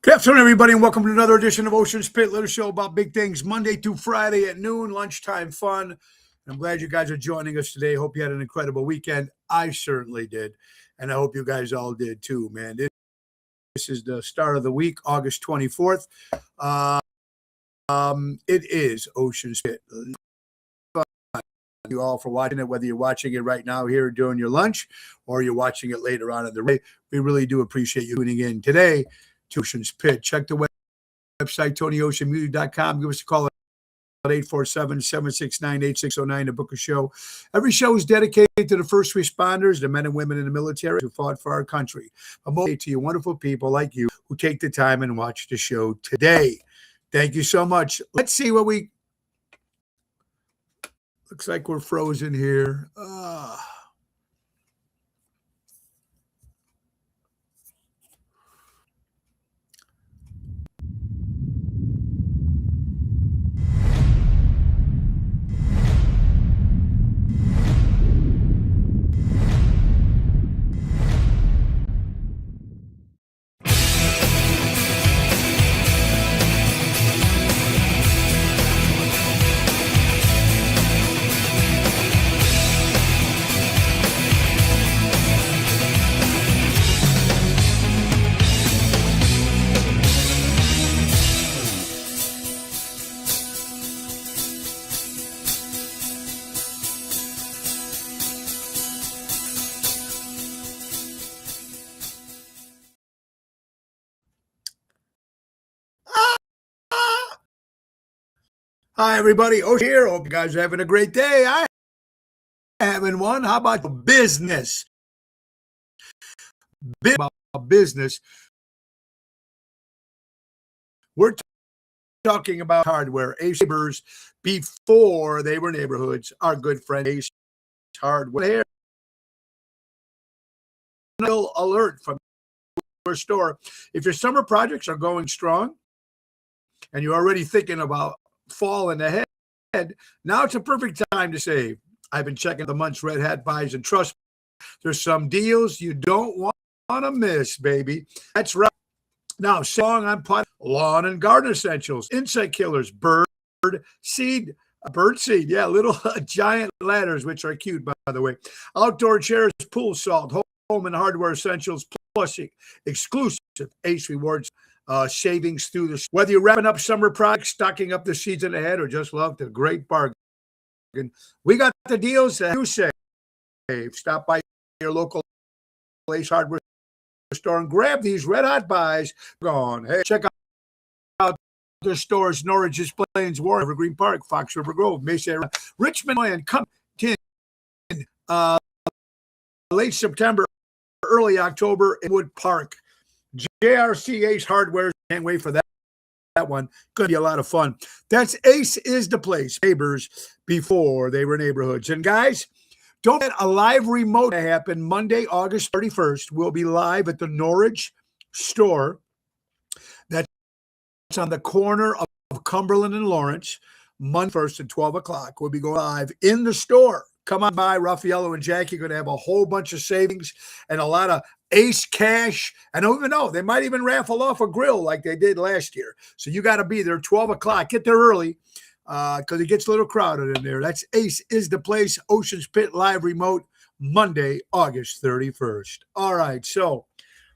Good afternoon, everybody, and welcome to another edition of Ocean's Pit, little show about big things, Monday through Friday at noon, lunchtime fun. I'm glad you guys are joining us today. Hope you had an incredible weekend. I certainly did, and I hope you guys all did too, man. This is the start of the week, August 24th. It is Ocean's Pit. Thank you all for watching it, whether you're watching it right now here during your lunch or you're watching it later on in the day. We really do appreciate you tuning in today to Ocean's Pit. Check the website, TonyOceanMusic.com. Give us a call at 847-769-8609 to book a show. Every show is dedicated to the first responders, the men and women in the military who fought for our country. But mostly to you wonderful people like you who take the time and watch the show today. Thank you so much. Let's see what we... Looks like we're frozen here. Hi, everybody. Ocean here. Hope you guys are having a great day. I am having one. How about business? Business. We're talking about hardware. Ace Neighbors, before they were neighborhoods, our good friend Ace Hardware. Alert from your store. If your summer projects are going strong and you're already thinking about fall in ahead, now it's a perfect time to save. I've been checking the month's Red Hat buys, and trust me, there's some deals you don't want to miss, baby. That's right. Now, song on pot, lawn and garden essentials, insect killers, bird seed, yeah, little giant ladders, which are cute, by the way. Outdoor chairs, pool salt, home and hardware essentials, plus exclusive Ace Rewards savings through this. Whether you're wrapping up summer products, stocking up the season ahead, or just love the great bargain, we got the deals that you save. Stop by your local Ace Hardware store and grab these red hot buys. Gone. Hey, check out the stores: Norridge, Plains, Warren, Evergreen Park, Fox River Grove, Mesa, Richmond, and come in late September, early October in Wood Park. JRC Ace Hardware. Can't wait for that one. Going to be a lot of fun. That's Ace is the place. Neighbors before they were neighborhoods. And guys, don't get a live remote to happen Monday, August 31st. We'll be live at the Norridge store. That's on the corner of Cumberland and Lawrence. Monday 1st at 12 o'clock. We'll be going live in the store. Come on by. Raffaello and Jackie are going to have a whole bunch of savings and a lot of Ace cash. I don't even know. They might even raffle off a grill like they did last year. So you got to be there 12 o'clock. Get there early because it gets a little crowded in there. That's Ace is the place. Ocean's Pit live remote Monday, August 31st. All right. So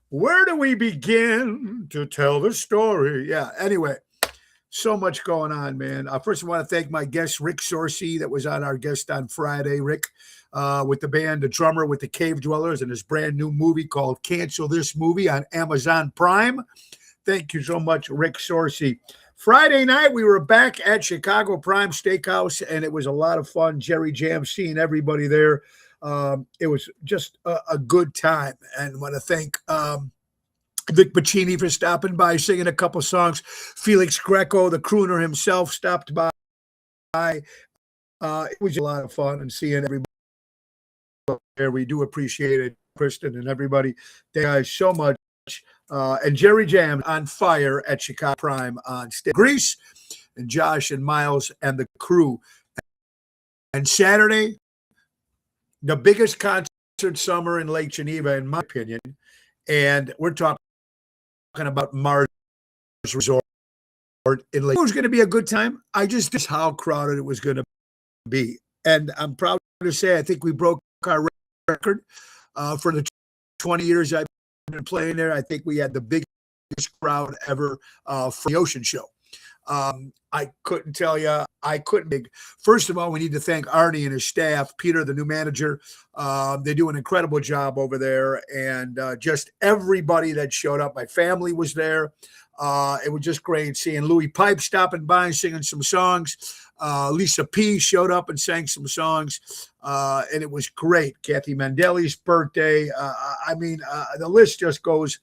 where do we begin to tell the story? Yeah. Anyway. So much going on, man. First, I want to thank my guest, Rick Sorcy, that was on our guest on Friday. Rick, with the band, the drummer with the Cave Dwellers, and his brand new movie called Cancel This Movie on Amazon Prime. Thank you so much, Rick Sorcy. Friday night, we were back at Chicago Prime Steakhouse, and it was a lot of fun. Jerry Jam, seeing everybody there. It was just a good time. And I want to thank Vic Pacini for stopping by, singing a couple songs. Felix Greco, the crooner himself, stopped by. It was a lot of fun and seeing everybody there. We do appreciate it, Kristen and everybody. Thank you guys so much. And Jerry Jam on fire at Chicago Prime on Grease, and Josh and Miles and the crew. And Saturday, the biggest concert summer in Lake Geneva, in my opinion. And we're talking about Mars Resort in Lake. It was going to be a good time. I just knew how crowded it was going to be. And I'm proud to say I think we broke our record for the 20 years I've been playing there. I think we had the biggest crowd ever for the Ocean Show. I couldn't tell you. First of all, we need to thank Arnie and his staff, Peter, the new manager. They do an incredible job over there, and just everybody that showed up. My family was there. It was just great seeing Louis Pipe stopping by and singing some songs. Lisa P showed up and sang some songs, and it was great. Kathy Mandeli's birthday. The list just goes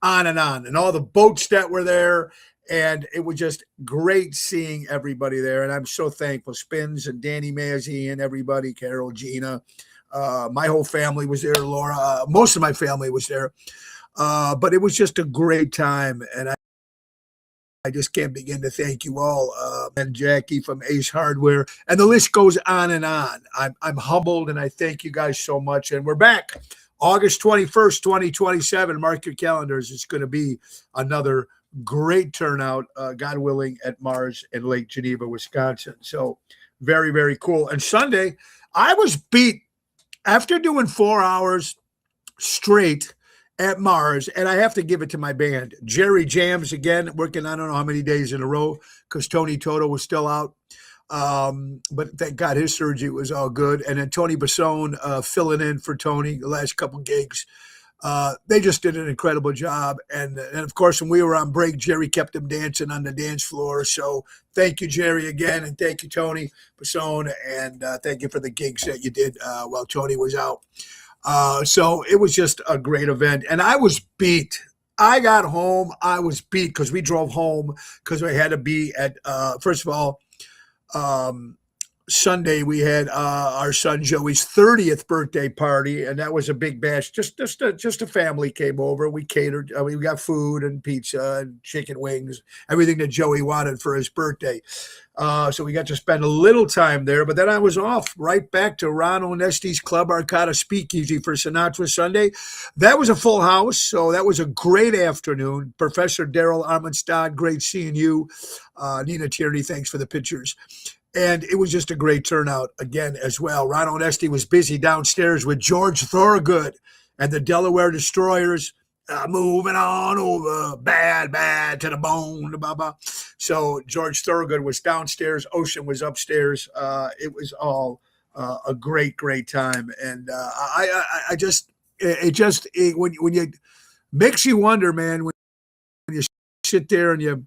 on, and all the boats that were there. And it was just great seeing everybody there. And I'm so thankful. Spins and Danny Mazzy and everybody, Carol, Gina. My whole family was there, Laura. Most of my family was there. But it was just a great time. And I just can't begin to thank you all. And Jackie from Ace Hardware. And the list goes on and on. I'm humbled, and I thank you guys so much. And we're back. August 21st, 2027. Mark your calendars. It's going to be another great turnout, God willing, at Mars in Lake Geneva, Wisconsin. So very, very cool. And Sunday, I was beat after doing 4 hours straight at Mars, and I have to give it to my band. Jerry Jams, again, working I don't know how many days in a row because Tony Toto was still out. But thank God his surgery was all good. And then Tony Bassone filling in for Tony the last couple gigs. They just did an incredible job. And of course, when we were on break, Jerry kept them dancing on the dance floor. So thank you, Jerry, again. And thank you, Tony Bassone. And thank you for the gigs that you did while Tony was out. So it was just a great event. And I was beat. I got home. I was beat because we drove home because we had to be at, first of all, Sunday we had our son Joey's 30th birthday party, and that was a big bash. Just a family came over. We catered. We got food and pizza and chicken wings, everything that Joey wanted for his birthday. So we got to spend a little time there. But then I was off right back to Ron Onesti's Club Arcata Speakeasy for Sinatra Sunday. That was a full house, so that was a great afternoon. Professor Daryl Armenstad, great seeing you. Nina Tierney, thanks for the pictures. And it was just a great turnout again as well. Ron Onesti was busy downstairs with George Thorogood and the Delaware Destroyers, moving on over, bad to the bone, blah, blah. So George Thorogood was downstairs. Ocean was upstairs. It was all a great time. And when you makes you wonder, man, when you sit there and you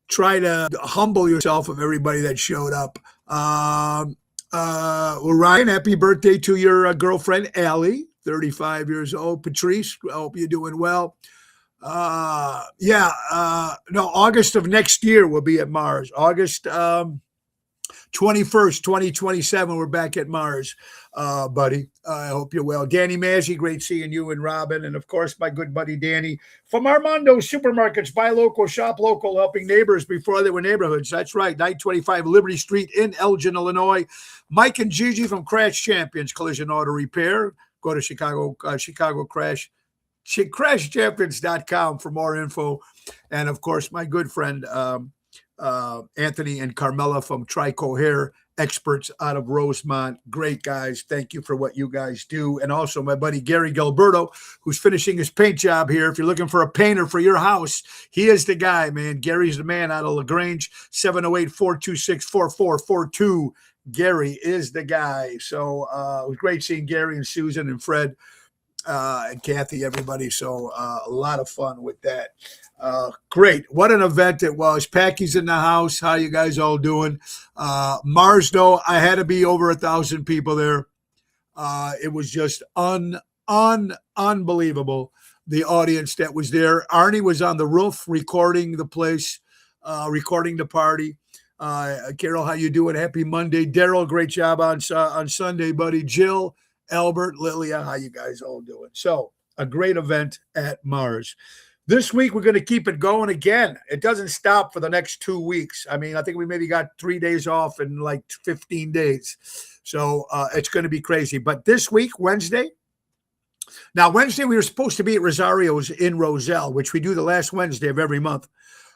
try to humble yourself of everybody that showed up. Well, Ryan, happy birthday to your girlfriend, Allie, 35 years old. Patrice, I hope you're doing well. August of next year we'll be at Mars. August 21st, 2027, we're back at Mars, buddy. I hope you're well. Danny Mazzy, great seeing you and Robin. And, of course, my good buddy Danny from Armando Supermarkets. Buy local, shop local, helping neighbors before they were neighborhoods. That's right, 925 Liberty Street in Elgin, Illinois. Mike and Gigi from Crash Champions Collision Auto Repair. Go to Chicago Crash, crashchampions.com for more info. And, of course, my good friend Anthony and Carmela from Trico Hair, experts out of Rosemont. Great guys. Thank you for what you guys do. And also my buddy Gary Gilberto, who's finishing his paint job here. If you're looking for a painter for your house, he is the guy, man. Gary's the man out of LaGrange, 708-426-4442. Gary is the guy. So it was great seeing Gary and Susan and Fred and Kathy, everybody. So a lot of fun with that. Great. What an event it was. Packy's in the house. How you guys all doing? Mars, though, I had to be over 1,000 people there. It was just unbelievable, the audience that was there. Arnie was on the roof recording the place, recording the party. Carol, how you doing? Happy Monday. Daryl, great job on Sunday, buddy. Jill, Albert, Lilia, how you guys all doing? So a great event at Mars. This week, we're going to keep it going again. It doesn't stop for the next 2 weeks. I mean, I think we maybe got 3 days off in like 15 days. So it's going to be crazy. But this week, Wednesday, we were supposed to be at Rosario's in Roselle, which we do the last Wednesday of every month.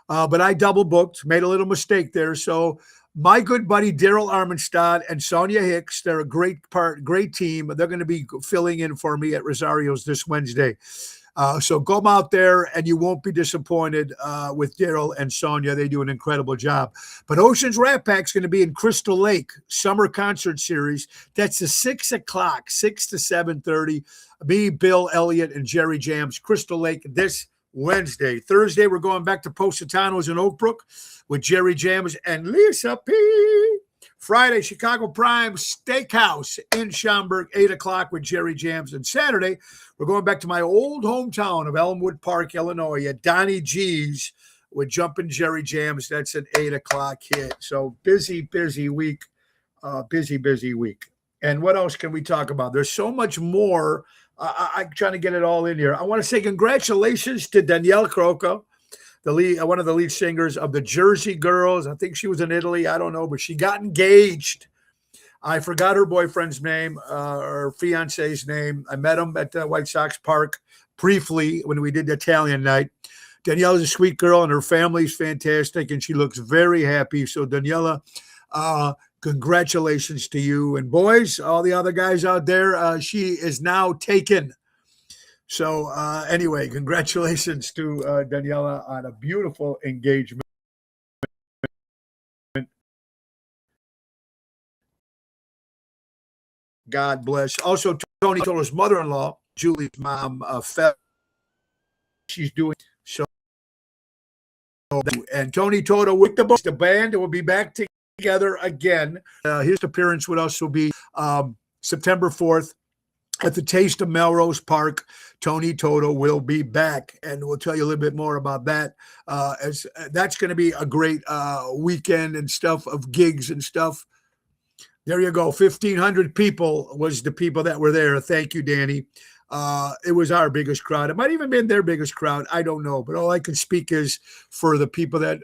but I double booked, made a little mistake there. So my good buddy Daryl Armenstad and Sonia Hicks, they're a great team. They're going to be filling in for me at Rosario's this Wednesday. So go out there and you won't be disappointed with Daryl and Sonia. They do an incredible job. But Ocean's Rat Pack's going to be in Crystal Lake Summer Concert Series. That's the 6 o'clock, 6 to 7:30. Me, Bill, Elliott, and Jerry Jams, Crystal Lake this Wednesday. Thursday, we're going back to Positano's in Oak Brook with Jerry Jams and Lisa P. Friday, Chicago Prime Steakhouse in Schaumburg, 8 o'clock with Jerry Jams. And Saturday, we're going back to my old hometown of Elmwood Park, Illinois, at Donnie G's with Jumpin' Jerry Jams. That's an 8 o'clock hit. So busy week. Busy week. And what else can we talk about? There's so much more. I'm trying to get it all in here. I want to say congratulations to Danielle Croca, one of the lead singers of the Jersey Girls. I think she was in Italy. I don't know, but she got engaged. I forgot her boyfriend's name, or fiance's name. I met him at White Sox Park briefly when we did the Italian night. Danielle is a sweet girl, and her family's fantastic, and she looks very happy. So, Daniela, congratulations to you. And boys, all the other guys out there, she is now taken. So anyway, congratulations to Daniela on a beautiful engagement. God bless. Also, Tony Toto's mother-in-law, Julie's mom, she's doing so. And Tony Toto with the band will be back together again. His appearance with us will be September 4th. At the Taste of Melrose Park. Tony Toto will be back, and we'll tell you a little bit more about that. As that's going to be a great weekend and stuff of gigs and stuff. There you go. 1,500 people was the people that were there. Thank you, Danny. It was our biggest crowd. It might even been their biggest crowd. I don't know, but all I can speak is for the people that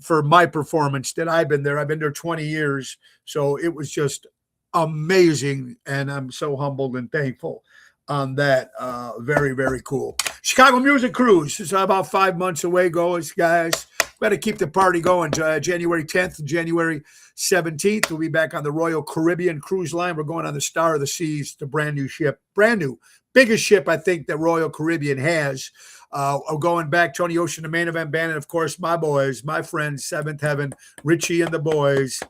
for my performance that I've been there. I've been there 20 years, so it was just amazing, and I'm so humbled and thankful on that. Very, very cool. Chicago Music Cruise is about 5 months away, guys. Got to keep the party going. January 10th, January 17th, we'll be back on the Royal Caribbean Cruise Line. We're going on the Star of the Seas, the brand new ship, biggest ship I think that Royal Caribbean has. Going back, Tony Ocean, the main event band, and of course my boys, my friends, Seventh Heaven, Richie and the boys.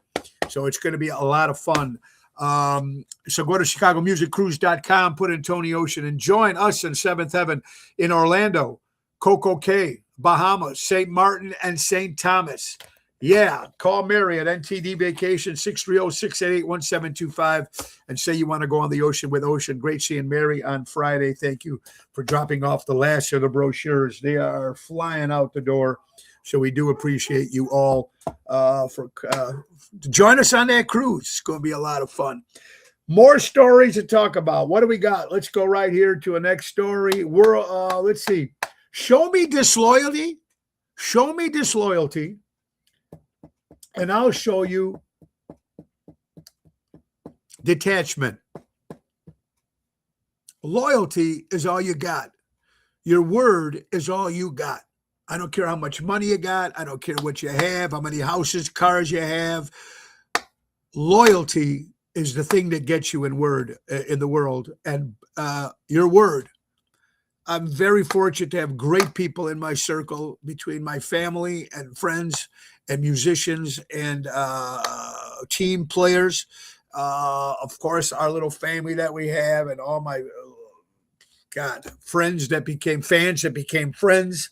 So it's going to be a lot of fun. So go to ChicagoMusicCruise.com, put in Tony Ocean, and join us in Seventh Heaven in Orlando, Coco Cay, Bahamas, St. Martin, and St. Thomas. Yeah, call Mary at NTD Vacation, 630-688-1725, and say you want to go on the ocean with Ocean. Great seeing Mary on Friday. Thank you for dropping off the last of the brochures. They are flying out the door. So we do appreciate you all for join us on that cruise. It's going to be a lot of fun. More stories to talk about. What do we got? Let's go right here to a next story. Let's see. Show me disloyalty. Show me disloyalty. And I'll show you detachment. Loyalty is all you got. Your word is all you got. I don't care how much money you got. I don't care what you have, how many houses, cars you have. Loyalty is the thing that gets you in the world. And your word. I'm very fortunate to have great people in my circle between my family and friends and musicians and team players. Of course, our little family that we have and all my, friends that became fans that became friends.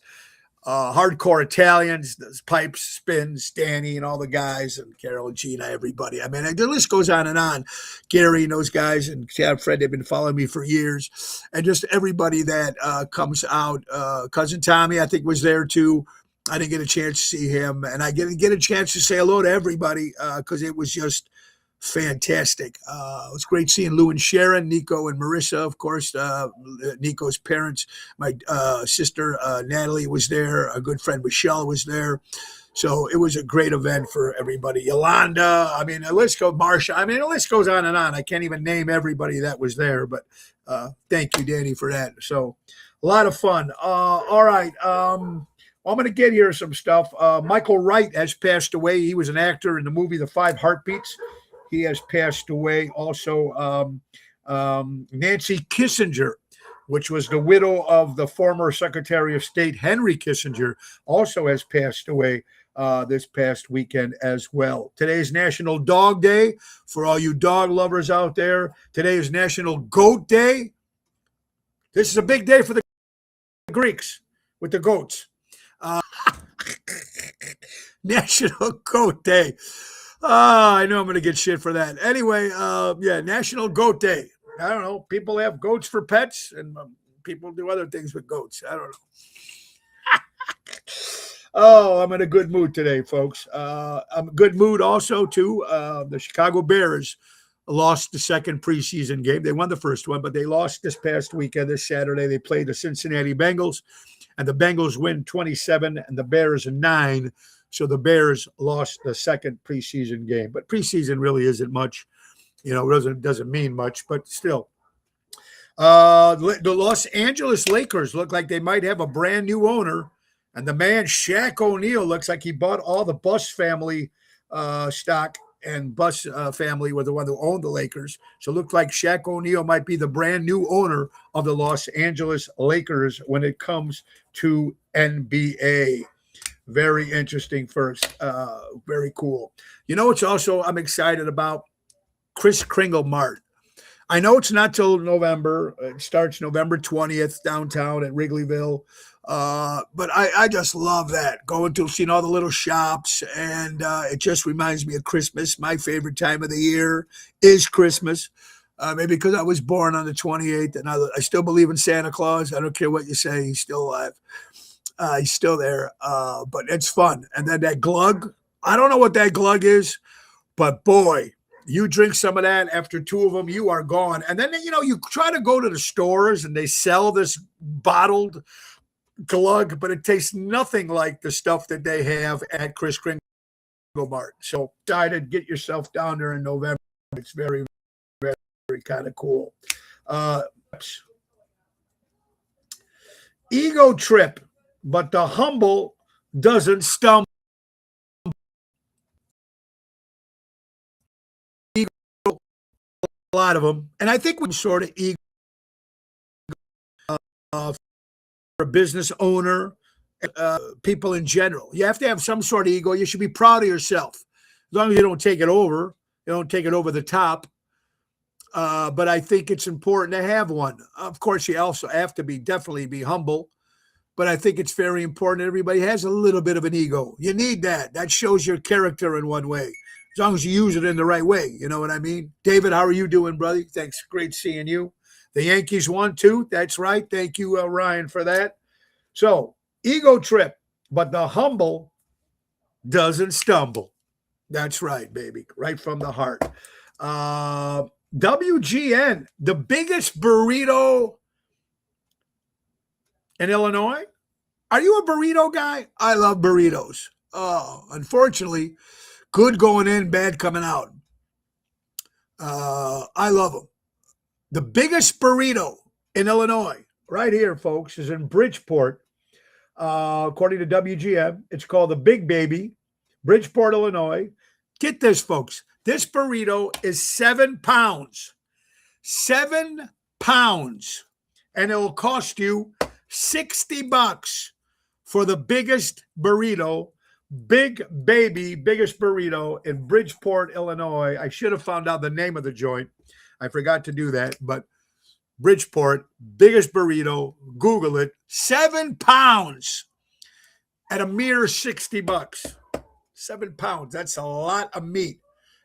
Hardcore Italians, those Pipes, Spins, Danny, and all the guys, and Carol and Gina, everybody. I mean, the list goes on and on. Gary and those guys, and Fred, they've been following me for years. And just everybody that comes out. Cousin Tommy, I think, was there too. I didn't get a chance to see him. And I didn't get a chance to say hello to everybody because it was just fantastic. It was great seeing Lou and Sharon, Nico and Marissa, of course, Nico's parents. My sister Natalie was there. A good friend Michelle was there. So it was a great event for everybody. Yolanda, I mean, the list goes, Marsha, I mean, the list goes on and on. I can't even name everybody that was there, but thank you, Danny, for that. So a lot of fun. All right. I'm going to get here some stuff. Michael Wright has passed away. He was an actor in the movie The Five Heartbeats. He has passed away. Also, Nancy Kissinger, which was the widow of the former Secretary of State Henry Kissinger, also has passed away this past weekend as well. Today is National Dog Day for all you dog lovers out there. Today is National Goat Day. This is a big day for the Greeks with the goats. National Goat Day. I know I'm going to get shit for that. Anyway, National Goat Day. I don't know. People have goats for pets, and people do other things with goats. I don't know. Oh, I'm in a good mood today, folks. I'm in a good mood also, too. The Chicago Bears lost the second preseason game. They won the first one, but they lost this past weekend, this Saturday. They played the Cincinnati Bengals, and the Bengals win 27, and the Bears 9. So the Bears lost the second preseason game. But preseason really isn't much. You know, it doesn't mean much, but still. The Los Angeles Lakers look like they might have a brand new owner. And the man, Shaq O'Neal, looks like he bought all the Buss family stock, and Buss family was the one who owned the Lakers. So it looked like Shaq O'Neal might be the brand new owner of the Los Angeles Lakers when it comes to NBA. Very interesting first. Very cool. You know what's also I'm excited about? Kris Kringle Mart. I know it's not till November. It starts November 20th downtown at Wrigleyville. But I just love that. Going to seeing all the little shops, and it just reminds me of Christmas. My favorite time of the year is Christmas. Maybe because I was born on the 28th, and I still believe in Santa Claus. I don't care what you say. He's still alive. He's still there, but it's fun. And then that glug, I don't know what that glug is, but boy, you drink some of that after two of them, you are gone. And then, you know, you try to go to the stores and they sell this bottled glug, but it tastes nothing like the stuff that they have at Kris Kringle Mart. So try to get yourself down there in November. It's very, very, very kind of cool. Ego trip. But the humble doesn't stumble. Ego, a lot of them. And I think we sort of ego for a business owner, people in general. You have to have some sort of ego. You should be proud of yourself. As long as you don't take it over. You don't take it over the top. But I think it's important to have one. Of course, you also have to definitely be humble. But I think it's very important. Everybody has a little bit of an ego. You need that. That shows your character in one way. As long as you use it in the right way. You know what I mean? David, how are you doing, brother? Thanks. Great seeing you. The Yankees won, too. That's right. Thank you, Ryan, for that. So, ego trip. But the humble doesn't stumble. That's right, baby. Right from the heart. WGN, the biggest burrito in Illinois. Are you a burrito guy? I love burritos. Oh, unfortunately, good going in, bad coming out. I love them. The biggest burrito in Illinois, right here, folks, is in Bridgeport. According to WGN, it's called the Big Baby, Bridgeport, Illinois. Get this, folks. This burrito is 7 pounds. 7 pounds. And it will cost you $60 for the biggest burrito, Big Baby, biggest burrito in Bridgeport, Illinois. I should have found out the name of the joint. I forgot to do that, but Bridgeport, biggest burrito, Google it, 7 pounds at a mere $60. 7 pounds, that's a lot of meat.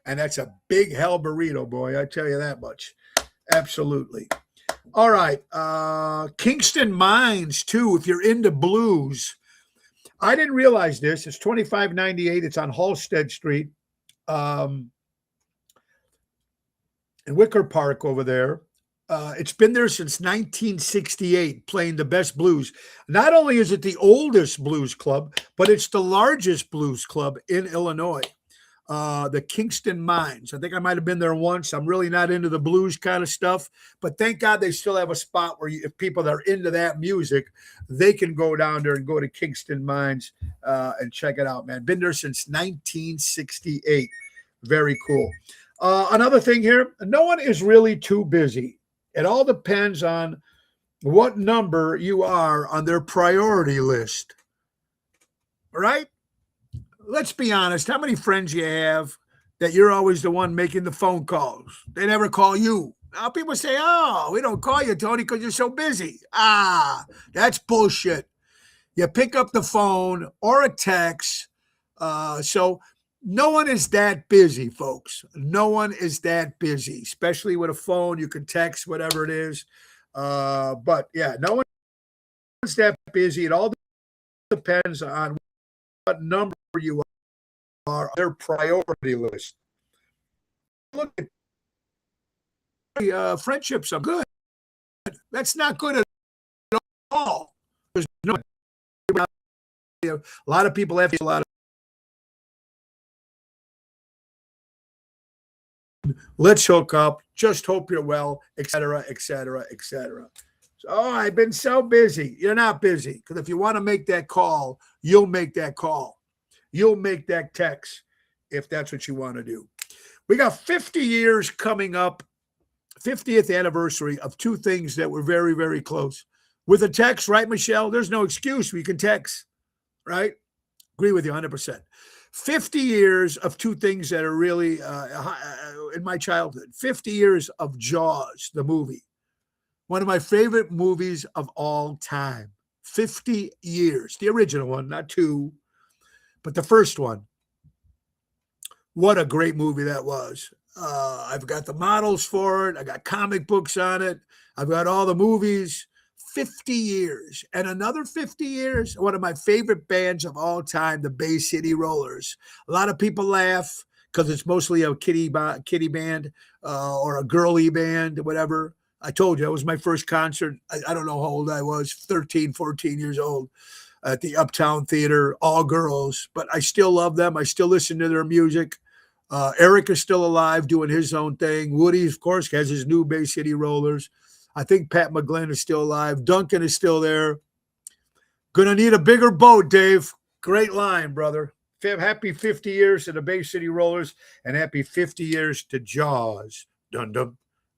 And that's a big hell burrito, boy, I tell you that much. Absolutely. All right. Kingston Mines, too, if you're into blues. I didn't realize this. It's 2598. It's on Halstead Street in Wicker Park over there. It's been there since 1968, playing the best blues. Not only is it the oldest blues club, but it's the largest blues club in Illinois. the Kingston Mines. I think I might have been there once. I'm really not into the blues kind of stuff, but thank God they still have a spot where if people that are into that music, they can go down there and go to Kingston Mines and check it out, man. Been there since 1968. Very cool. Another thing here, no one is really too busy. It all depends on what number you are on their priority list, right? Let's be honest. How many friends you have that you're always the one making the phone calls? They never call you. Now people say, oh, we don't call you, Tony, because you're so busy. That's bullshit. You pick up the phone or a text. So no one is that busy, folks. No one is that busy, especially with a phone. You can text whatever it is. But yeah, no one's that busy. It all depends on what number you are on their priority list. Look at friendships are good. That's not good at all. There's no, a lot of people have a lot of let's hook up, just hope you're well, etc., etc., etc. So, I've been so busy. You're not busy, because if you want to make that call, you'll make that call. You'll make that text if that's what you want to do. We got 50 years coming up, 50th anniversary of two things that were very, very close. With a text, right, Michelle? There's no excuse. We can text, right? Agree with you 100%. 50 years of two things that are really in my childhood. 50 years of Jaws, the movie. One of my favorite movies of all time. 50 years. The original one, not two, but the first one. What a great movie that was. I've got the models for it. I got comic books on it. I've got all the movies. 50 years. And another 50 years, one of my favorite bands of all time, the Bay City Rollers. A lot of people laugh because it's mostly a kiddie band or a girly band, whatever. I told you, it was my first concert. I don't know how old I was, 13, 14 years old at the Uptown Theater, all girls. But I still love them. I still listen to their music. Eric is still alive doing his own thing. Woody, of course, has his new Bay City Rollers. I think Pat McGlynn is still alive. Duncan is still there. Gonna need a bigger boat, Dave. Great line, brother. Happy 50 years to the Bay City Rollers and happy 50 years to Jaws. Dun dun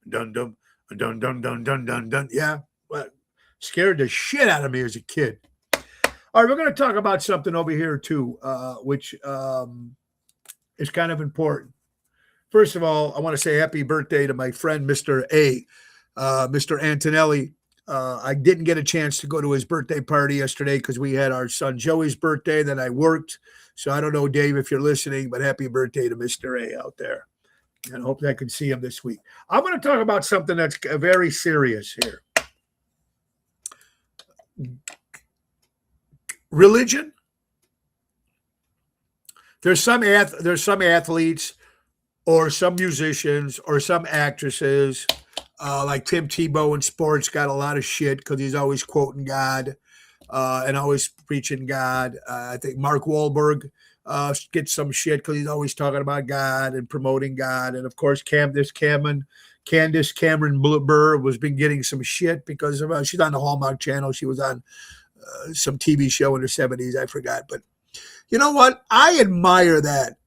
dun dun dun dun dun dun dun dun. Yeah, well, scared the shit out of me as a kid. All right, we're going to talk about something over here too, which is kind of important. First of all, I want to say happy birthday to my friend, Mr. A. Mr. Antonelli. I didn't get a chance to go to his birthday party yesterday because we had our son Joey's birthday. Then I worked. So I don't know, Dave, if you're listening, but happy birthday to Mr. A out there. And I hope I can see him this week. I'm going to talk about something that's very serious here. Religion. There's some athletes or some musicians or some actresses like Tim Tebow in sports got a lot of shit because he's always quoting God and always preaching God. I think Mark Wahlberg gets some shit because he's always talking about God and promoting God. And of course, Candace Cameron Bure was been getting some shit because of she's on the Hallmark Channel. She was on some TV show in the 70s. I forgot. But you know what? I admire that.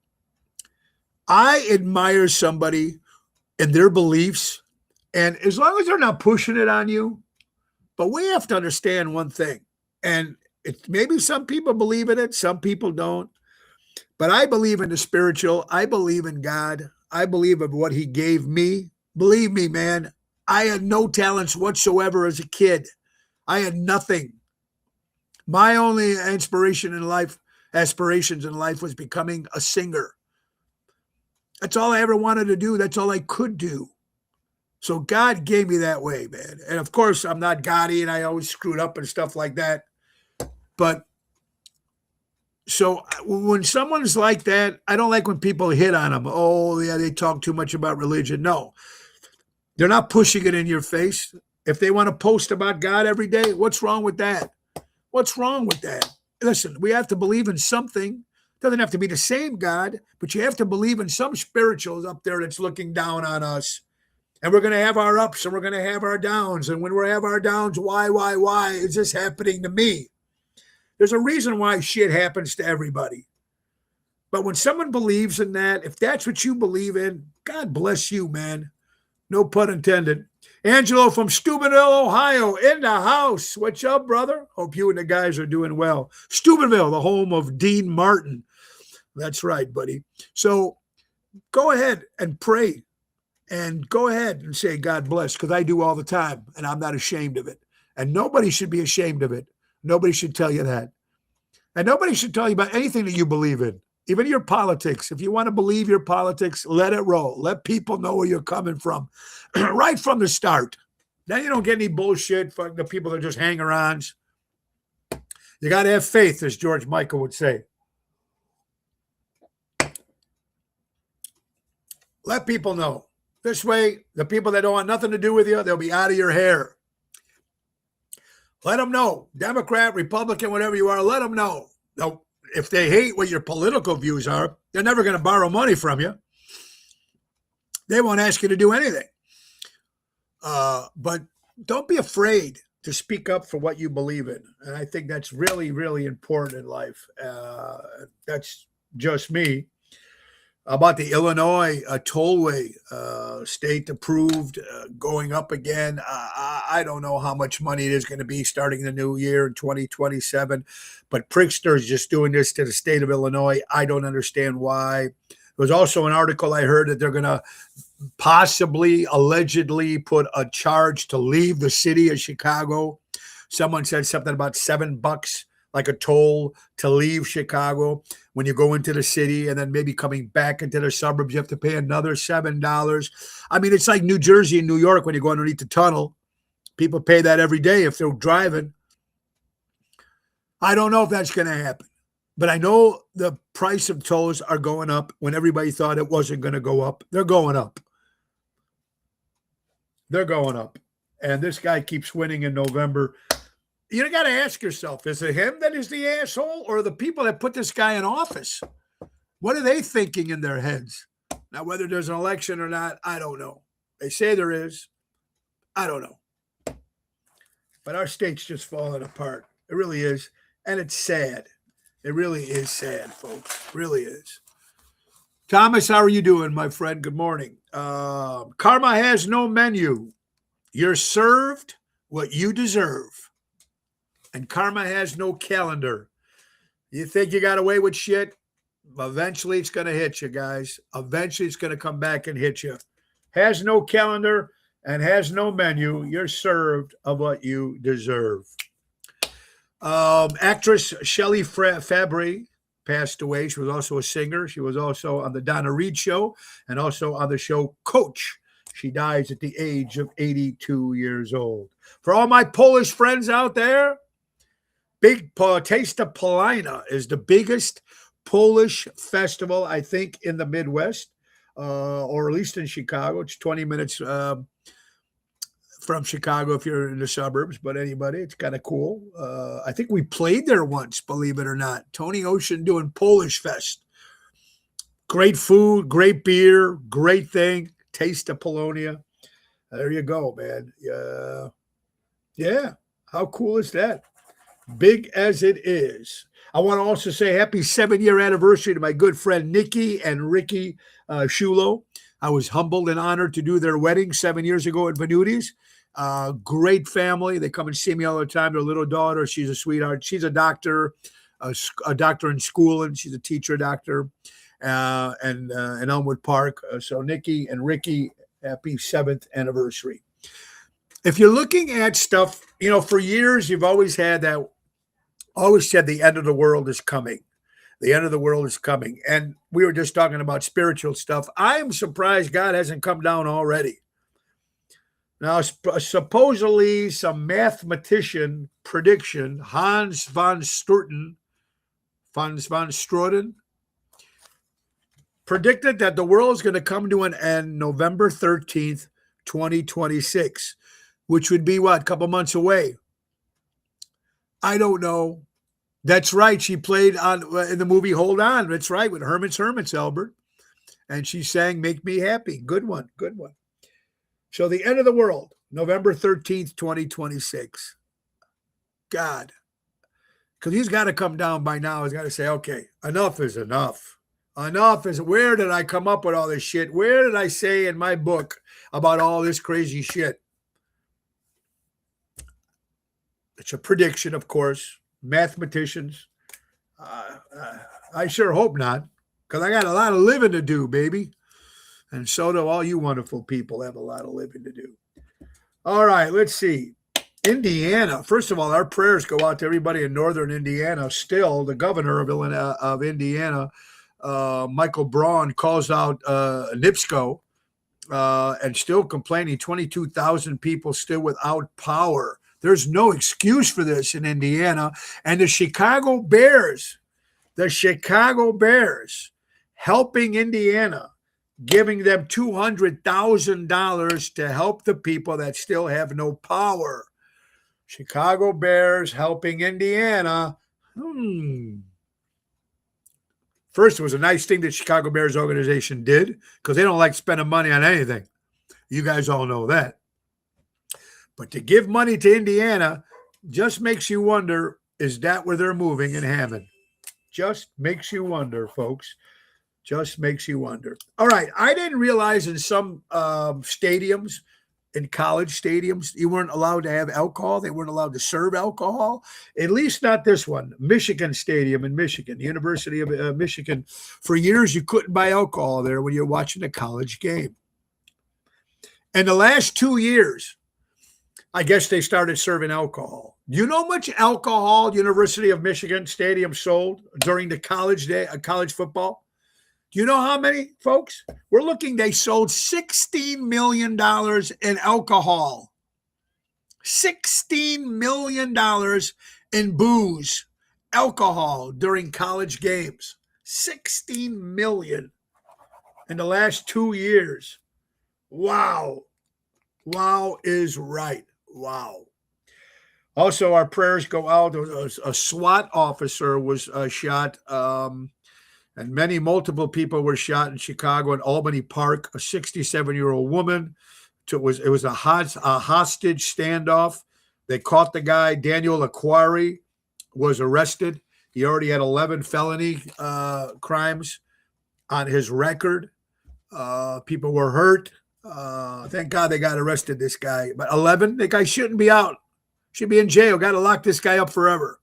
I admire somebody and their beliefs. And as long as they're not pushing it on you, but we have to understand one thing. And maybe some people believe in it, some people don't. But I believe in the spiritual. I believe in God. I believe in what he gave me. Believe me, man, I had no talents whatsoever as a kid. I had nothing. My only aspirations in life was becoming a singer. That's all I ever wanted to do. That's all I could do. So God gave me that way, man. And of course, I'm not Gotti and I always screwed up and stuff like that. But so when someone's like that, I don't like when people hit on them. Oh, yeah, they talk too much about religion. No, they're not pushing it in your face. If they want to post about God every day, what's wrong with that? What's wrong with that? Listen, we have to believe in something. Doesn't have to be the same God, but you have to believe in some spirituals up there that's looking down on us. And we're going to have our ups and we're going to have our downs. And when we have our downs, why is this happening to me? There's a reason why shit happens to everybody. But when someone believes in that, if that's what you believe in, God bless you, man. No pun intended. Angelo from Steubenville, Ohio, in the house. What's up, brother? Hope you and the guys are doing well. Steubenville, the home of Dean Martin. That's right, buddy. So go ahead and pray. And go ahead and say, God bless, because I do all the time, and I'm not ashamed of it. And nobody should be ashamed of it. Nobody should tell you that. And nobody should tell you about anything that you believe in, even your politics. If you want to believe your politics, let it roll. Let people know where you're coming from right from the start. Then you don't get any bullshit from the people that just hanger-ons. You got to have faith, as George Michael would say. Let people know. This way, the people that don't want nothing to do with you, they'll be out of your hair. Let them know. Democrat, Republican, whatever you are, let them know. Now, if they hate what your political views are, they're never going to borrow money from you. They won't ask you to do anything. But don't be afraid to speak up for what you believe in. And I think that's really, really important in life. That's just me. About the Illinois tollway, state approved, going up again. I don't know how much money it is going to be starting the new year in 2027, but Pritzker is just doing this to the state of Illinois. I don't understand why. There was also an article I heard that they're going to possibly, allegedly put a charge to leave the city of Chicago. Someone said something about $7, like a toll to leave Chicago when you go into the city, and then maybe coming back into the suburbs, you have to pay another $7. I mean, it's like New Jersey and New York when you go underneath the tunnel. People pay that every day if they're driving. I don't know if that's going to happen, but I know the price of tolls are going up when everybody thought it wasn't going to go up. They're going up. They're going up. And this guy keeps winning in November. You got to ask yourself, is it him that is the asshole or the people that put this guy in office? What are they thinking in their heads? Now, whether there's an election or not, I don't know. They say there is. I don't know. But our state's just falling apart. It really is. And it's sad. It really is sad, folks. It really is. Thomas, how are you doing, my friend? Good morning. Karma has no menu. You're served what you deserve. And karma has no calendar. You think you got away with shit? Eventually it's going to hit you, guys. Eventually it's going to come back and hit you. Has no calendar and has no menu. You're served of what you deserve. Actress Shelley Fabre passed away. She was also a singer. She was also on the Donna Reed show and also on the show Coach. She dies at the age of 82 years old. For all my Polish friends out there, Big Taste of Polina is the biggest Polish festival, I think, in the Midwest, or at least in Chicago. It's 20 minutes from Chicago if you're in the suburbs, but anybody, it's kind of cool. I think we played there once, believe it or not. Tony Ocean doing Polish Fest. Great food, great beer, great thing. Taste of Polonia. There you go, man. Yeah. How cool is that? Big as it is. I want to also say happy 7-year anniversary to my good friend Nikki and Ricky Shulo. I was humbled and honored to do their wedding 7 years ago at Venuti's. Great family. They come and see me all the time. Their little daughter, she's a sweetheart. She's a doctor, a doctor in school, and she's a teacher doctor and in Elmwood Park. So Nikki and Ricky, happy 7th anniversary. If you're looking at stuff, for years you've always had that. Always said the end of the world is coming. The end of the world is coming. And we were just talking about spiritual stuff. I am surprised God hasn't come down already. Now, supposedly some mathematician prediction, Hans von Stroeten, predicted that the world is going to come to an end November 13th, 2026, which would be what, a couple months away. I don't know. That's right. She played on in the movie Hold On. That's right, with Hermits, Albert. And she sang Make Me Happy. Good one. Good one. So the end of the world, November 13th, 2026. God. Because he's got to come down by now. He's got to say, okay, enough is enough. Enough is, where did I come up with all this shit? Where did I say in my book about all this crazy shit? It's a prediction, of course. Mathematicians. I sure hope not, because I got a lot of living to do, baby. And so do all you wonderful people have a lot of living to do. All right, let's see. Indiana. First of all, our prayers go out to everybody in northern Indiana. Still, the governor of Indiana, Michael Braun, calls out NIPSCO and still complaining. 22,000 people still without power. There's no excuse for this in Indiana. And the Chicago Bears helping Indiana, giving them $200,000 to help the people that still have no power. Chicago Bears helping Indiana. First, it was a nice thing that Chicago Bears organization did, because they don't like spending money on anything. You guys all know that. But to give money to Indiana just makes you wonder, is that where they're moving in Hammond? Just makes you wonder, folks. Just makes you wonder. All right. I didn't realize in some stadiums, in college stadiums, you weren't allowed to have alcohol. They weren't allowed to serve alcohol. At least not this one. Michigan Stadium in Michigan, the University of Michigan. For years, you couldn't buy alcohol there when you're watching a college game. And the last 2 years, I guess they started serving alcohol. Do you know how much alcohol University of Michigan Stadium sold during the college football? Do you know how many, folks? We're looking, they sold $16 million in alcohol. $16 million in booze, alcohol during college games. $16 million in the last 2 years. Wow. Wow is right. Wow. Also, our prayers go out. A SWAT officer was shot, and multiple people were shot in Chicago in Albany Park. A 67-year-old woman. It was a hostage standoff. They caught the guy. Daniel Aquari was arrested. He already had 11 felony crimes on his record. People were hurt. Thank God they got arrested, this guy. But 11, that guy shouldn't be out. Should be in jail. Got to lock this guy up forever.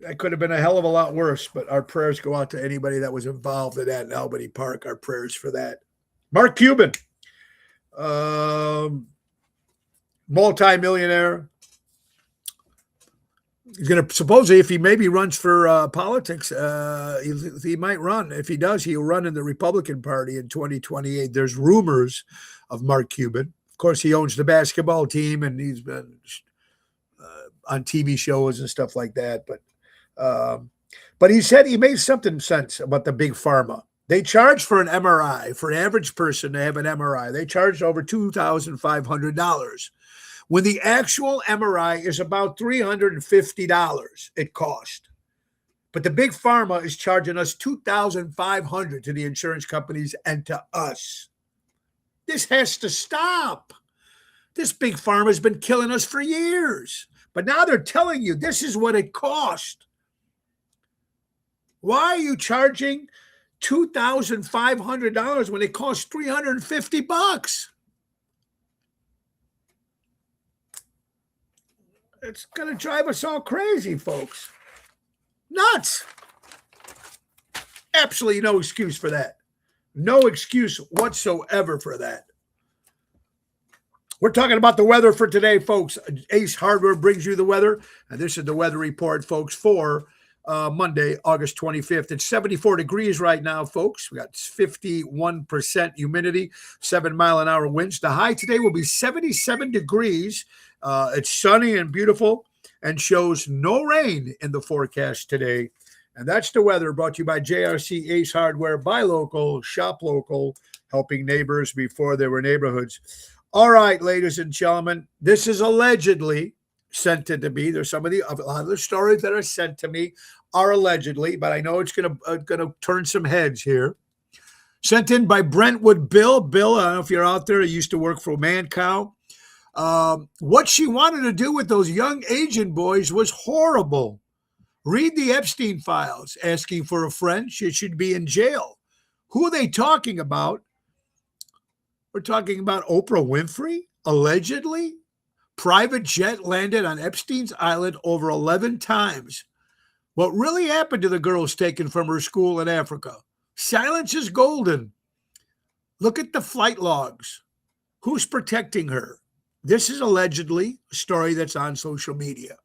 That could have been a hell of a lot worse, but our prayers go out to anybody that was involved in that in Albany Park. Our prayers for that. Mark Cuban, multi-millionaire. He's going to, supposedly, if he maybe runs for politics, he might run. If he does, he'll run in the Republican Party in 2028. There's rumors of Mark Cuban. Of course, he owns the basketball team, and he's been on TV shows and stuff like that. But he said he made something sense about the big pharma. They charge for an MRI, for an average person to have an MRI. They charge over $2,500. When the actual MRI is about $350 it cost. But the big pharma is charging us $2,500 to the insurance companies and to us. This has to stop. This big pharma has been killing us for years. But now they're telling you this is what it cost. Why are you charging $2,500 when it costs $350? It's going to drive us all crazy, folks. Nuts. Absolutely no excuse for that. No excuse whatsoever for that. We're talking about the weather for today, folks. Ace Hardware brings you the weather. And this is the weather report, folks, for Monday, August 25th. It's 74 degrees right now, folks. We got 51% humidity, 7-mile-an-hour winds. The high today will be 77 degrees. It's sunny and beautiful and shows no rain in the forecast today. And that's the weather, brought to you by JRC Ace Hardware. Buy local, shop local, helping neighbors before there were neighborhoods. All right, ladies and gentlemen, this is allegedly sent it to me. There's a lot of the stories that are sent to me are allegedly, but I know it's gonna turn some heads here. Sent in by Brentwood Bill. Bill, I don't know if you're out there. He used to work for Mancow. What she wanted to do with those young Asian boys was horrible. Read the Epstein files, asking for a friend. She should be in jail. Who are they talking about? We're talking about Oprah Winfrey, allegedly. Private jet landed on Epstein's Island over 11 times. What really happened to the girls taken from her school in Africa? Silence is golden. Look at the flight logs. Who's protecting her? This is allegedly a story that's on social media.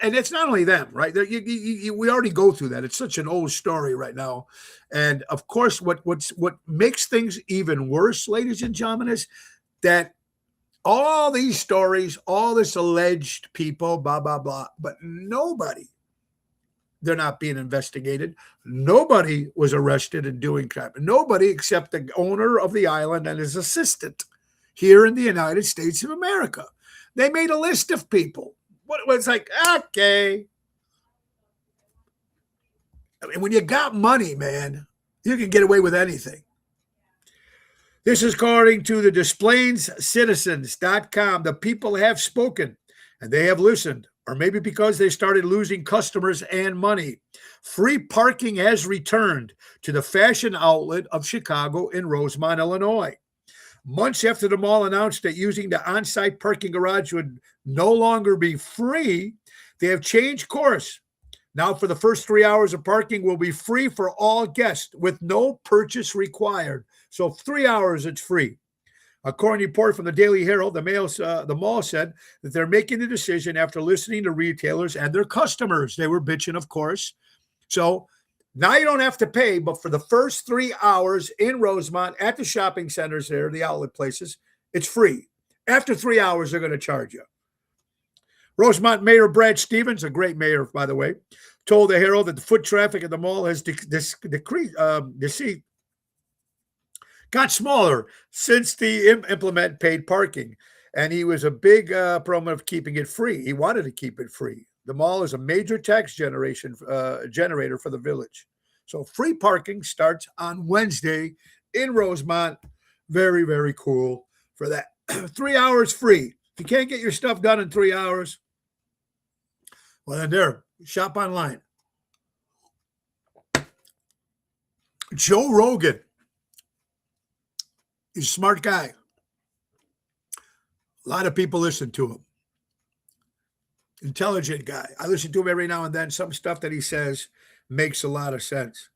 And it's not only them, right? We already go through that. It's such an old story right now. And of course, what makes things even worse, ladies and gentlemen, is that all these stories, all this alleged people, blah, blah, blah, but nobody, they're not being investigated. Nobody was arrested in doing crime. Nobody except the owner of the island and his assistant here in the United States of America. They made a list of people. What was like, okay. I mean, when you got money, man, you can get away with anything. This is according to the DesPlainsCitizens.com. The people have spoken and they have listened, or maybe because they started losing customers and money. Free parking has returned to the fashion outlet of Chicago in Rosemont, Illinois. Months after the mall announced that using the on-site parking garage would no longer be free, they have changed course. Now, for the first 3 hours of parking will be free for all guests with no purchase required. So 3 hours, it's free. According to a report from the Daily Herald, the mall said that they're making the decision after listening to retailers and their customers. They were bitching, of course. So now you don't have to pay, but for the first 3 hours in Rosemont at the shopping centers there, the outlet places, it's free. After 3 hours, they're going to charge you. Rosemont Mayor Brad Stevens, a great mayor, by the way, told the Herald that the foot traffic at the mall has got smaller since the implement paid parking. And he was a big proponent of keeping it free. He wanted to keep it free. The mall is a major tax generator for the village. So free parking starts on Wednesday in Rosemont. Very, very cool for that. 3 hours free. If you can't get your stuff done in 3 hours, well, then there, shop online. Joe Rogan. He's a smart guy. A lot of people listen to him. Intelligent guy. I listen to him every now and then. Some stuff that he says makes a lot of sense.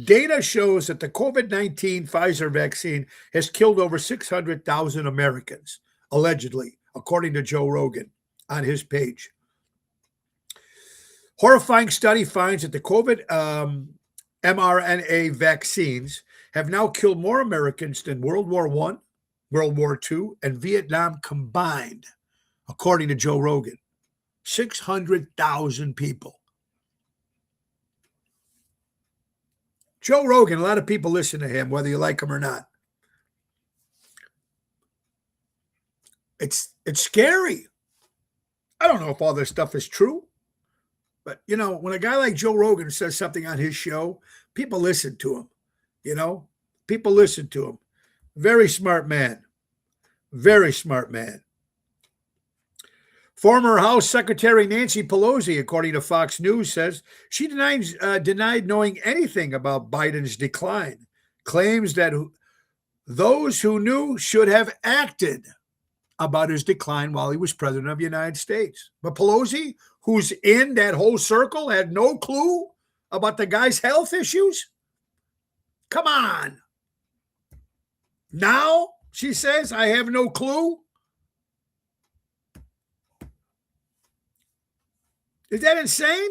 Data shows that the COVID-19 Pfizer vaccine has killed over 600,000 Americans, allegedly, according to Joe Rogan on his page. Horrifying study finds that the COVID mRNA vaccines have now killed more Americans than World War I, World War II, and Vietnam combined, according to Joe Rogan. 600,000 people. Joe Rogan, a lot of people listen to him, whether you like him or not. It's scary. I don't know if all this stuff is true. But, you know, when a guy like Joe Rogan says something on his show, people listen to him. You know, people listen to him. Very smart man. Very smart man. Former House Secretary Nancy Pelosi, according to Fox News, says she denied knowing anything about Biden's decline, claims that those who knew should have acted about his decline while he was president of the United States. But Pelosi, who's in that whole circle, had no clue about the guy's health issues? Come on. Now, she says, I have no clue. Is that insane?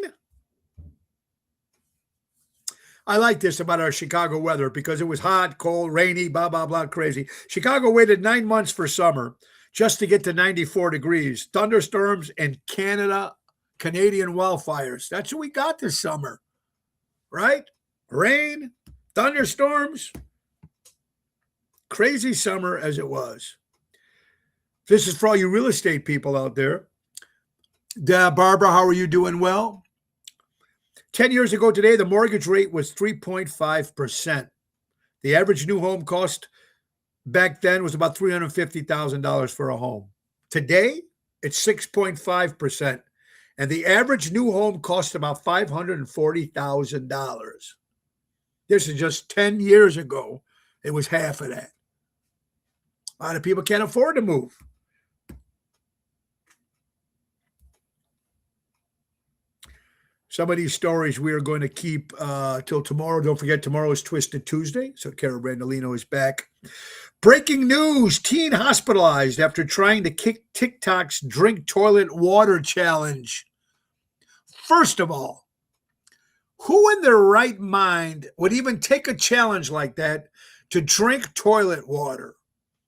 I like this about our Chicago weather because it was hot, cold, rainy, blah, blah, blah, crazy. Chicago waited 9 months for summer just to get to 94 degrees. Thunderstorms and Canadian wildfires. That's what we got this summer, right? Rain, thunderstorms, crazy summer as it was. This is for all you real estate people out there. Barbara, how are you doing? Well, 10 years ago today, the mortgage rate was 3.5%. The average new home cost back then was about $350,000 for a home. Today, it's 6.5%. And the average new home cost about $540,000. This is just 10 years ago. It was half of that. A lot of people can't afford to move. Some of these stories we are going to keep till tomorrow. Don't forget, tomorrow is Twisted Tuesday, so Cara Brandolino is back. Breaking news, teen hospitalized after trying to kick TikTok's drink toilet water challenge. First of all, who in their right mind would even take a challenge like that to drink toilet water?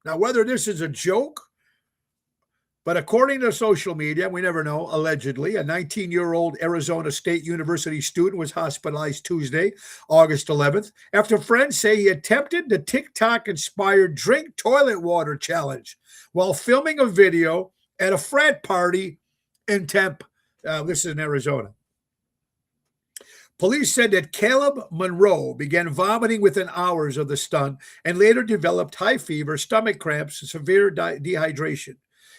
Now, whether this is a joke, but according to social media, we never know, allegedly, a 19-year-old Arizona State University student was hospitalized Tuesday, August 11th, after friends say he attempted the TikTok-inspired drink toilet water challenge while filming a video at a frat party in Tempe. This is in Arizona. Police said that Caleb Monroe began vomiting within hours of the stunt and later developed high fever, stomach cramps, and severe dehydration.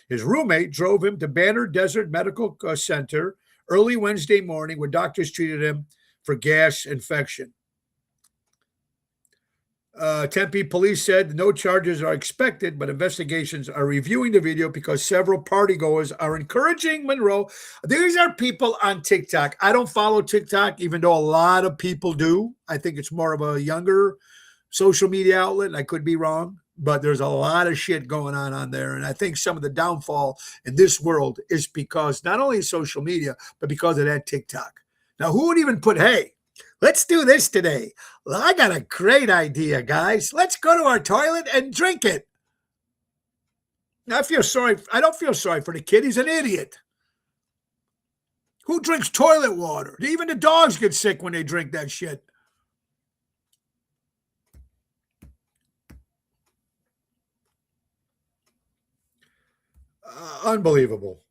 His roommate drove him to Banner Desert Medical Center early Wednesday morning, where doctors treated him for gas infection. Tempe police said no charges are expected, but investigations are reviewing the video because several partygoers are encouraging Monroe. These are people on TikTok. I don't follow TikTok, even though a lot of people do. I think it's more of a younger social media outlet, and I could be wrong, but there's a lot of shit going on there. And I think some of the downfall in this world is because not only social media, but because of that TikTok. Now, who would even put, hey, let's do this today. Well, I got a great idea, guys. Let's go to our toilet and drink it. Now, I don't feel sorry for the kid. He's an idiot. Who drinks toilet water? Even the dogs get sick when they drink that shit. Unbelievable.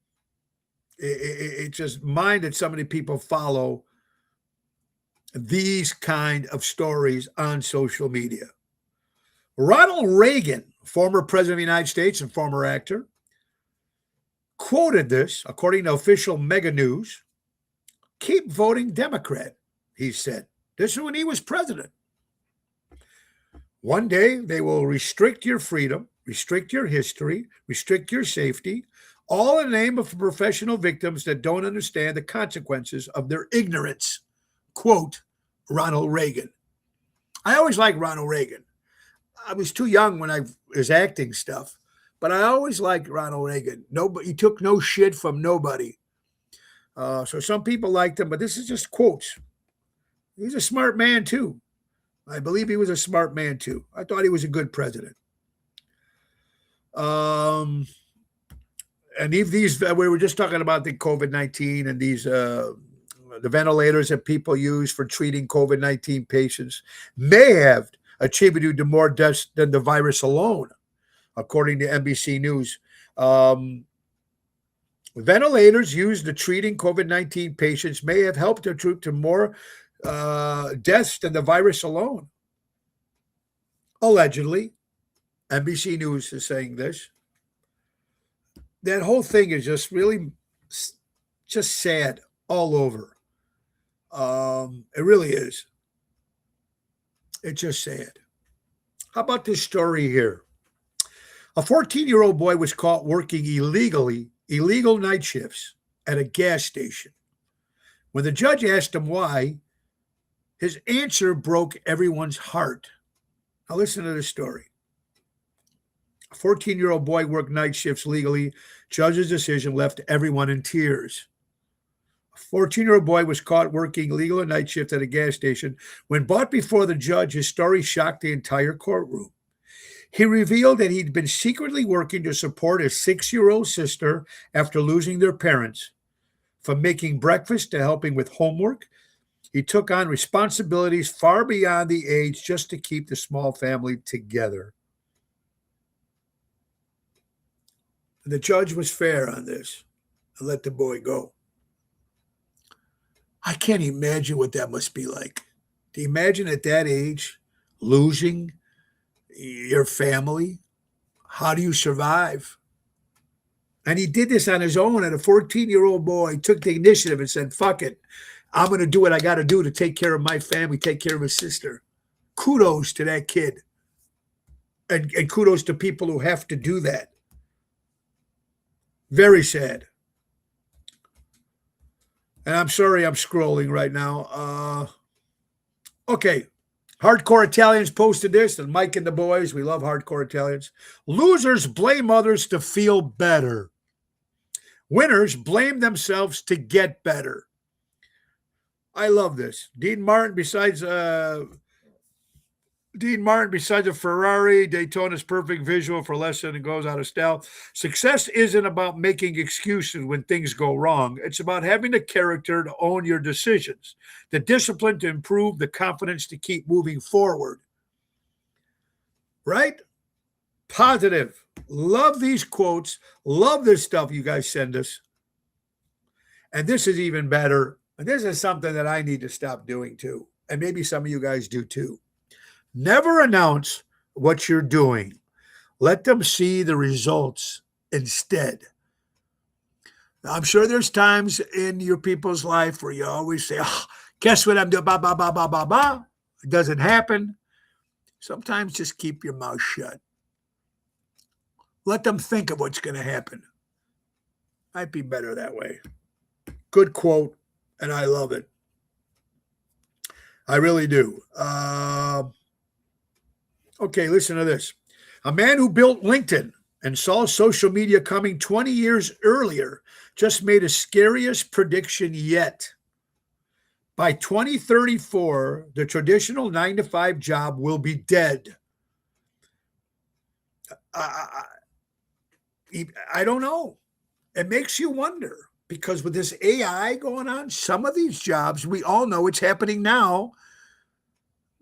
It's just mind that so many people follow these kind of stories on social media. Ronald Reagan, former president of the United States and former actor, quoted this, according to official Mega News, "Keep voting Democrat," he said. This is when he was president. "One day they will restrict your freedom, restrict your history, restrict your safety, all in the name of professional victims that don't understand the consequences of their ignorance." Quote, Ronald Reagan. I always liked Ronald Reagan. I was too young when I was acting stuff, but I always liked Ronald Reagan. He took no shit from nobody. So some people liked him, but this is just quotes. He's a smart man too. I believe he was a smart man too. I thought he was a good president. And these we were just talking about the COVID-19 and these the ventilators that people use for treating COVID-19 patients may have attributed to more deaths than the virus alone, according to NBC News. Ventilators used to treating COVID-19 patients may have helped to more deaths than the virus alone. Allegedly, NBC News is saying this. That whole thing is just really just sad all over. It really is. It's just sad. How about this story here? A 14-year-old boy was caught working illegal night shifts at a gas station. When the judge asked him why, his answer broke everyone's heart. Now listen to this story. A 14-year-old boy worked night shifts legally. Judge's decision left everyone in tears. A 14-year-old boy was caught working illegal night shift at a gas station. When brought before the judge, his story shocked the entire courtroom. He revealed that he'd been secretly working to support his 6-year-old sister after losing their parents. From making breakfast to helping with homework, he took on responsibilities far beyond the age just to keep the small family together. The judge was fair on this. and let the boy go. I can't imagine what that must be like. Do you imagine at that age losing your family? How do you survive? And he did this on his own. And a 14-year-old boy took the initiative and said, fuck it. I'm going to do what I got to do to take care of my family, take care of his sister. Kudos to that kid. And kudos to people who have to do that. Very sad. And I'm sorry I'm scrolling right now. Okay. Hardcore Italians posted this, and Mike and the boys, we love Hardcore Italians. Losers blame others to feel better. Winners blame themselves to get better. I love this. Dean Martin, besides a Ferrari, Daytona's perfect visual for lesson and goes out of style. Success isn't about making excuses when things go wrong. It's about having the character to own your decisions, the discipline to improve, the confidence to keep moving forward. Right? Positive. Love these quotes. Love this stuff you guys send us. And this is even better. And this is something that I need to stop doing too. And maybe some of you guys do too. Never announce what you're doing. Let them see the results instead. Now, I'm sure there's times in your people's life where you always say, oh, guess what I'm doing? Bah, bah, bah, bah, bah, bah. It doesn't happen. Sometimes just keep your mouth shut. Let them think of what's going to happen. Might be better that way. Good quote, and I love it. I really do. Okay, listen to this. A man who built LinkedIn and saw social media coming 20 years earlier just made his scariest prediction yet. By 2034, the traditional 9-to-5 job will be dead. I don't know. It makes you wonder, because with this AI going on, some of these jobs, we all know it's happening now.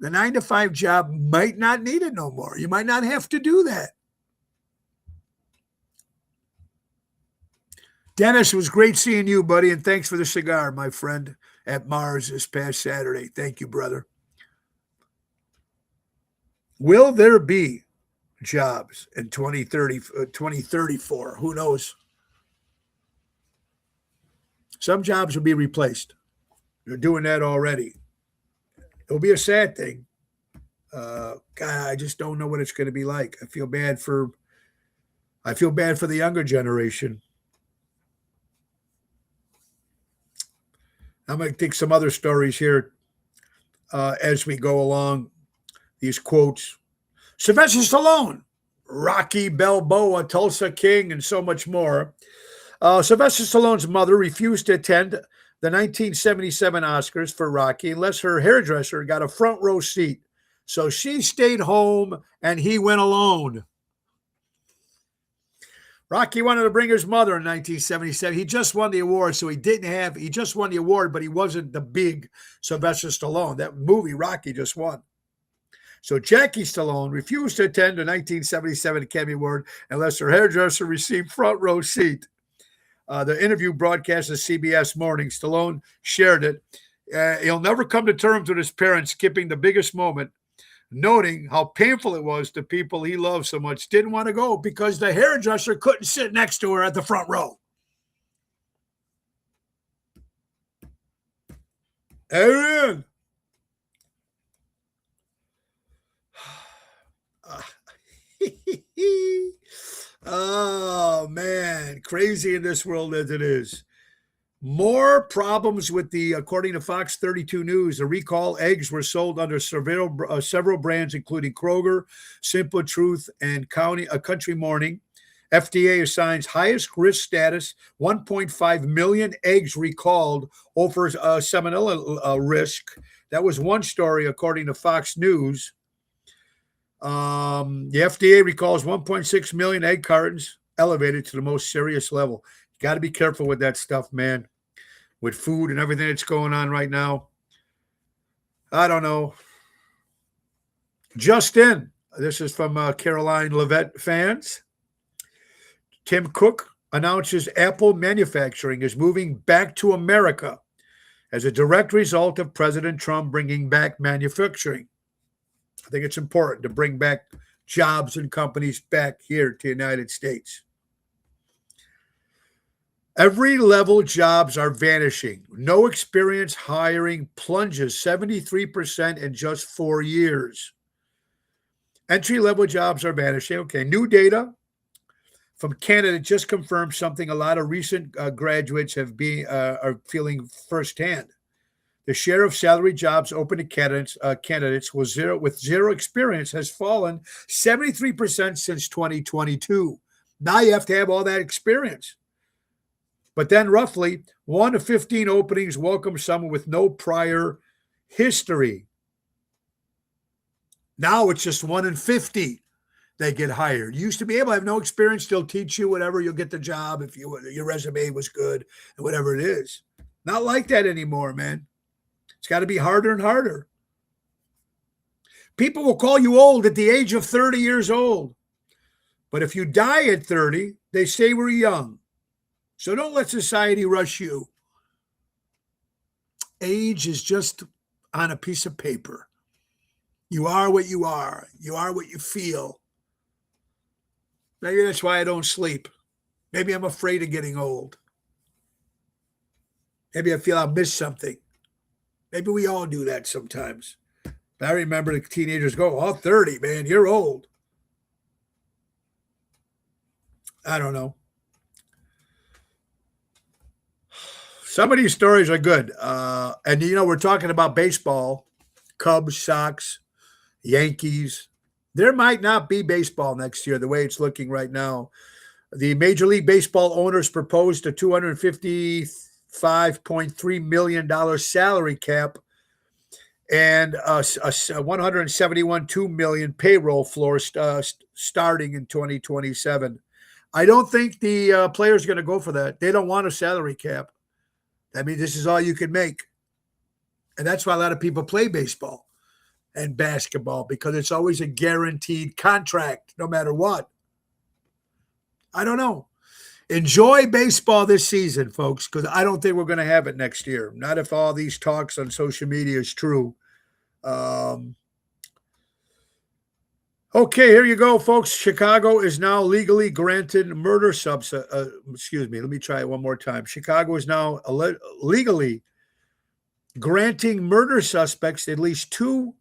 The 9-to-5 job might not need it no more. You might not have to do that. Dennis, it was great seeing you, buddy, and thanks for the cigar, my friend, at Mars this past Saturday. Thank you, brother. Will there be jobs in 2034? Who knows? Some jobs will be replaced. They're doing that already. It'll be a sad thing. God, I just don't know what it's going to be like. I feel bad for the younger generation. I'm going to take some other stories here as we go along. These quotes. Sylvester Stallone, Rocky Balboa, Tulsa King, and so much more. Sylvester Stallone's mother refused to attend the 1977 Oscars for Rocky unless her hairdresser got a front row seat. So she stayed home and he went alone. Rocky wanted to bring his mother in 1977. He just won the award, so he just won the award, but he wasn't the big Sylvester Stallone. That movie, Rocky, just won. So Jackie Stallone refused to attend the 1977 Academy Award unless her hairdresser received front row seat. The interview broadcast of CBS Morning, Stallone shared it. He'll never come to terms with his parents skipping the biggest moment, noting how painful it was to people he loved so much didn't want to go because the hairdresser couldn't sit next to her at the front row. Aaron. Oh, man. Crazy in this world as it is. More problems with according to Fox 32 News, the recall eggs were sold under several brands, including Kroger, Simple Truth, and Country Morning. FDA assigns highest risk status, 1.5 million eggs recalled over salmonella risk. That was one story, according to Fox News. The FDA recalls 1.6 million egg cartons, elevated to the most serious level. You got to be careful with that stuff, man, with food and everything that's going on right now. I don't know. Justin, this is from Caroline Levitt fans. Tim Cook announces Apple manufacturing is moving back to America as a direct result of President Trump bringing back manufacturing. I think it's important to bring back jobs and companies back here to the United States. Every level jobs are vanishing. No experience hiring plunges 73% in just 4 years. Entry level jobs are vanishing. Okay, new data from Canada just confirms something a lot of recent graduates are feeling firsthand. The share of salary jobs open to candidates with zero experience has fallen 73% since 2022. Now you have to have all that experience. But then roughly 1 to 15 openings welcome someone with no prior history. Now it's just 1 in 50 they get hired. You used to be able to have no experience, they'll teach you whatever, you'll get the job if your resume was good and whatever it is. Not like that anymore, man. It's got to be harder and harder. People will call you old at the age of 30 years old. But if you die at 30, they say we're young. So don't let society rush you. Age is just on a piece of paper. You are what you are. You are what you feel. Maybe that's why I don't sleep. Maybe I'm afraid of getting old. Maybe I feel I'll miss something. Maybe we all do that sometimes. But I remember the teenagers go, oh, 30, man, you're old. I don't know. Some of these stories are good. And, we're talking about baseball, Cubs, Sox, Yankees. There might not be baseball next year the way it's looking right now. The Major League Baseball owners proposed a $255.3 million salary cap and a $171.2 million payroll floor starting in 2027. I don't think the players are going to go for that. They don't want a salary cap. I mean, this is all you can make. And that's why a lot of people play baseball and basketball, because it's always a guaranteed contract no matter what. I don't know. Enjoy baseball this season, folks, because I don't think we're going to have it next year. Not if all these talks on social media is true. Okay, here you go, folks. Chicago is now legally granted murder excuse me, let me try it one more time. Chicago is now legally granting murder suspects at least 2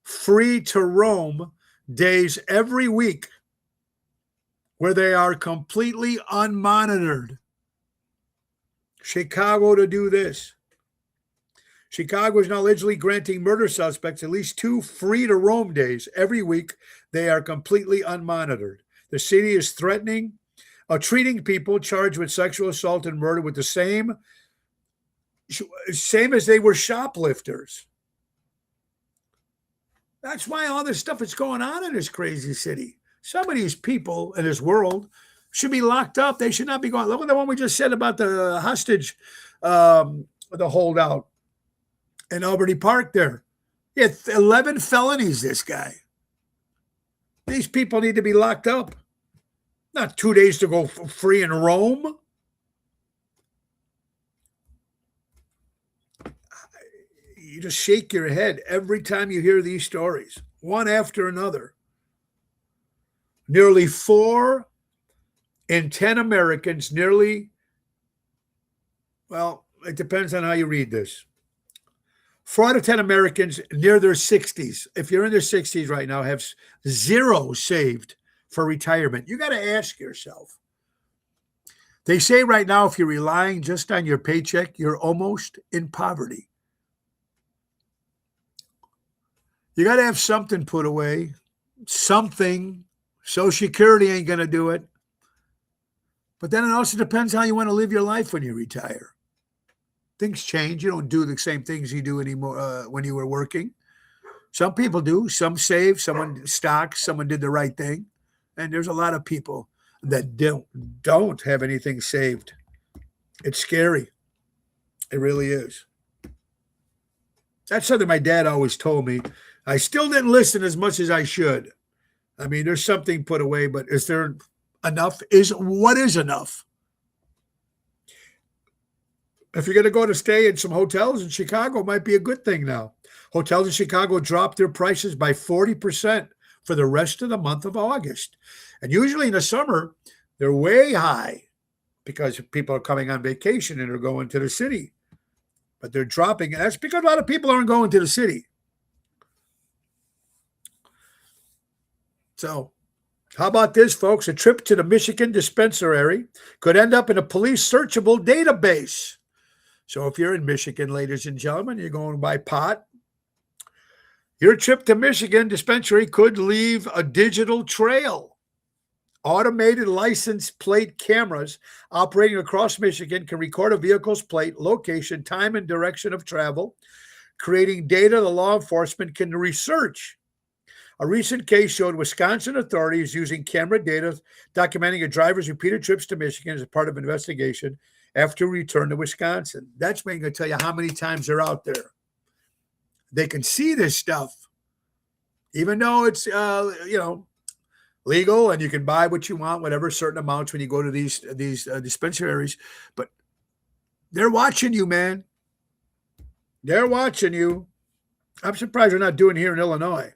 free to roam days every week where they are completely unmonitored. Chicago to do this. Chicago is now allegedly granting murder suspects at least 2 free to roam days every week. They are completely unmonitored. The city is treating people charged with sexual assault and murder with the same as they were shoplifters. That's why all this stuff is going on in this crazy city. Some of these people in this world should be locked up. They should not be going. Look at the one we just said about the hostage, the holdout in Albany Park there. He had 11 felonies, this guy. These people need to be locked up. Not 2 days to go free in Rome. You just shake your head every time you hear these stories, one after another. Nearly 4 in 10 Americans, it depends on how you read this. 4 out of 10 Americans near their 60s, if you're in their 60s right now, have 0 saved for retirement. You got to ask yourself. They say right now, if you're relying just on your paycheck, you're almost in poverty. You got to have something put away, something. Social Security ain't going to do it. But then it also depends how you want to live your life when you retire. Things change. You don't do the same things you do anymore when you were working. Some people do. Some save. Someone stocks. Someone did the right thing. And there's a lot of people that don't have anything saved. It's scary. It really is. That's something my dad always told me. I still didn't listen as much as I should. I mean, there's something put away, but is there enough is what is enough. If you're going to go to stay in some hotels in Chicago, it might be a good thing now. Hotels in Chicago dropped their prices by 40% for the rest of the month of August. And usually in the summer, they're way high because people are coming on vacation and are going to the city. But they're dropping. And that's because a lot of people aren't going to the city. So how about this, folks? A trip to the Michigan dispensary could end up in a police searchable database. So if you're in Michigan, ladies and gentlemen, you're going to buy pot, your trip to Michigan dispensary could leave a digital trail. Automated license plate cameras operating across Michigan can record a vehicle's plate, location, time, and direction of travel, creating data the law enforcement can research. A recent case showed Wisconsin authorities using camera data documenting a driver's repeated trips to Michigan as a part of an investigation after return to Wisconsin. That's going to tell you how many times they're out there. They can see this stuff, even though it's legal and you can buy what you want, whatever certain amounts when you go to these dispensaries. But they're watching you, man. They're watching you. I'm surprised they're not doing here in Illinois.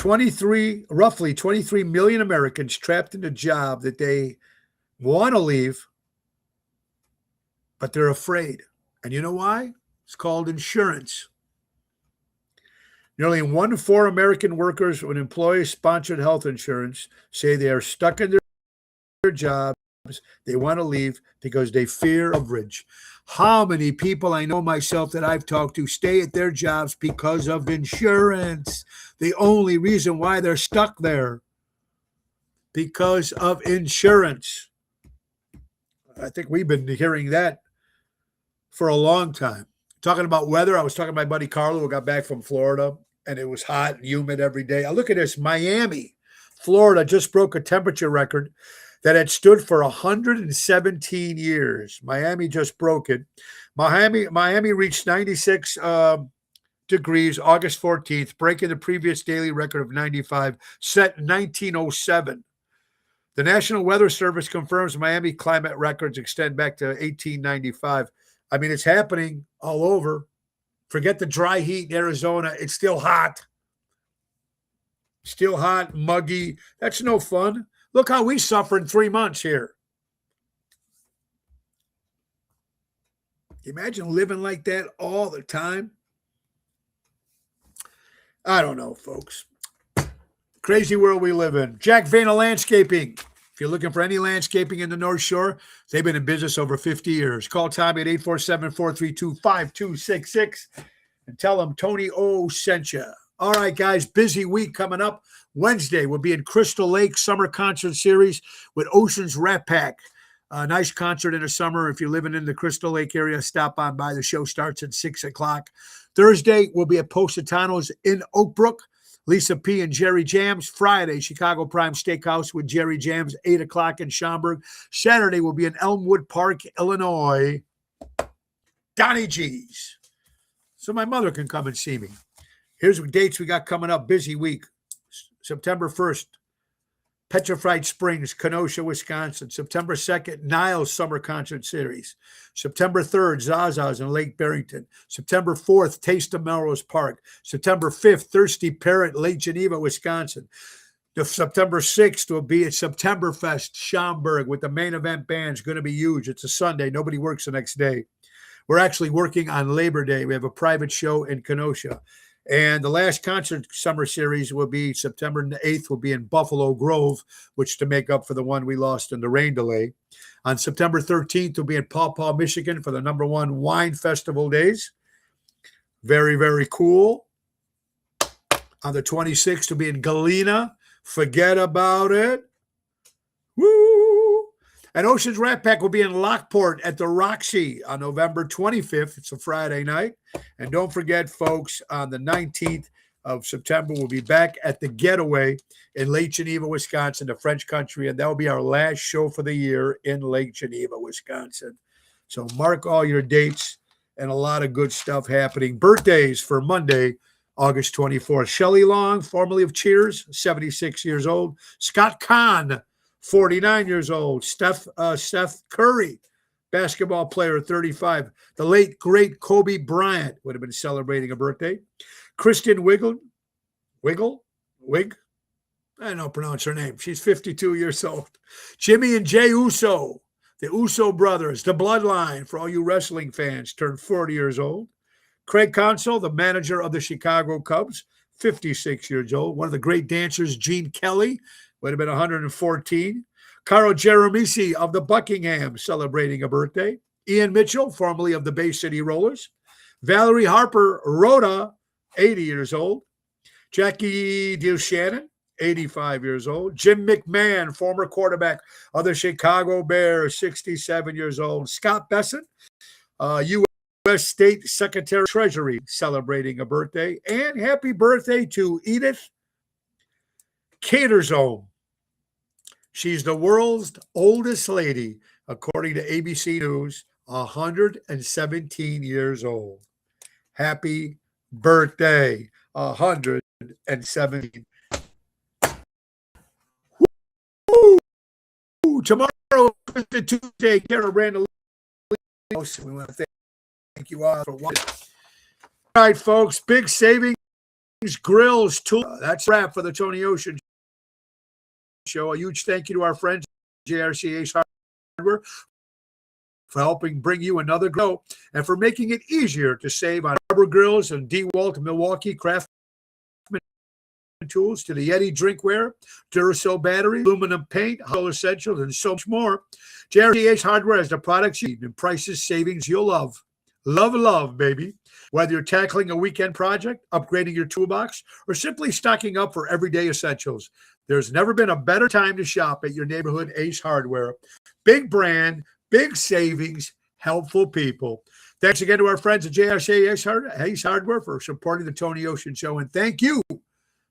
Roughly 23 million Americans trapped in a job that they want to leave, but they're afraid. And you know why? It's called insurance. Nearly 1 in 4 American workers with employee-sponsored health insurance say they are stuck in their jobs. They want to leave because they fear a bridge. How many people I know myself that I've talked to stay at their jobs because of insurance? The only reason why they're stuck there, because of insurance. I think we've been hearing that for a long time. Talking about weather, I was talking to my buddy Carlo who got back from Florida, and it was hot and humid every day. I look at this, Miami, Florida just broke a temperature record that had stood for 117 years. Miami just broke it. Miami reached 96 degrees August 14th, breaking the previous daily record of 95 set in 1907. The National Weather Service confirms Miami climate records extend back to 1895. I mean, it's happening all over. Forget the dry heat in Arizona. It's still hot. Still hot, muggy. That's no fun. Look how we suffer in 3 months here. Imagine living like that all the time. I don't know, folks. Crazy world we live in. Jack Vayner Landscaping. If you're looking for any landscaping in the North Shore, they've been in business over 50 years. Call Tommy at 847-432-5266 and tell him Tony O sent you. All right, guys, busy week coming up. Wednesday, we'll be in Crystal Lake Summer Concert Series with Oceans Rat Pack. A nice concert in the summer. If you're living in the Crystal Lake area, stop on by. The show starts at 6 o'clock. Thursday, we'll be at Positano's in Oak Brook. Lisa P. and Jerry Jams. Friday, Chicago Prime Steakhouse with Jerry Jams, 8 o'clock in Schaumburg. Saturday, we'll be in Elmwood Park, Illinois. Donnie G's. So my mother can come and see me. Here's what dates we got coming up. Busy week. September 1st, Petrified Springs, Kenosha, Wisconsin. September 2nd, Niles Summer Concert Series. September 3rd, Zaza's in Lake Barrington. September 4th, Taste of Melrose Park. September 5th, Thirsty Parrot, Lake Geneva, Wisconsin. The September 6th will be at Septemberfest, Schaumburg, with the main event bands. Going to be huge. It's a Sunday. Nobody works the next day. We're actually working on Labor Day. We have a private show in Kenosha. And the last concert summer series will be September 8th, will be in Buffalo Grove, which to make up for the one we lost in the rain delay. On September 13th, we'll be in Paw Paw, Michigan for the #1 wine festival days. Very, very cool. On the 26th, we'll be in Galena. Forget about it. Woo! And Oceans Rat Pack will be in Lockport at the Roxy on November 25th. It's a Friday night. And don't forget, folks, on the 19th of September, we'll be back at the Getaway in Lake Geneva, Wisconsin, the French Country. And that will be our last show for the year in Lake Geneva, Wisconsin. So mark all your dates and a lot of good stuff happening. Birthdays for Monday, August 24th. Shelley Long, formerly of Cheers, 76 years old. Scott Kahn, 49 years old. Steph Curry, basketball player, 35. The late, great Kobe Bryant would have been celebrating a birthday. Kristen Wigg, I don't pronounce her name. She's 52 years old. Jimmy and Jay Uso, the Uso brothers, the Bloodline, for all you wrestling fans, turned 40 years old. Craig Counsell, the manager of the Chicago Cubs, 56 years old. One of the great dancers, Gene Kelly, would have been 114. Carl Jeremisi of the Buckingham, celebrating a birthday. Ian Mitchell, formerly of the Bay City Rollers. Valerie Harper Rhoda, 80 years old. Jackie Dushannon, 85 years old. Jim McMahon, former quarterback of the Chicago Bears, 67 years old. Scott Besson, U.S. State Secretary of Treasury, celebrating a birthday. And happy birthday to Edith Caterzone. She's the world's oldest lady, according to ABC News, 117 years old. Happy birthday, 117. Tomorrow is Tuesday. Kara Randall. We want to thank you all for watching. All right, folks. Big savings, grills, tools. That's a wrap for the Tony Ocean Show. A huge thank you to our friends JRC Ace Hardware for helping bring you another grill and for making it easier to save on Arbor Grills and DeWalt Milwaukee Craftsman tools to the Yeti drinkware, Duracell battery, aluminum paint, Hull Essentials, and so much more. JRC Ace Hardware has the products you need and prices savings you'll love. Love, baby. Whether you're tackling a weekend project, upgrading your toolbox, or simply stocking up for everyday essentials, there's never been a better time to shop at your neighborhood Ace Hardware. Big brand, big savings, helpful people. Thanks again to our friends at JRC Ace Hardware for supporting the Tony Ocean Show, and thank you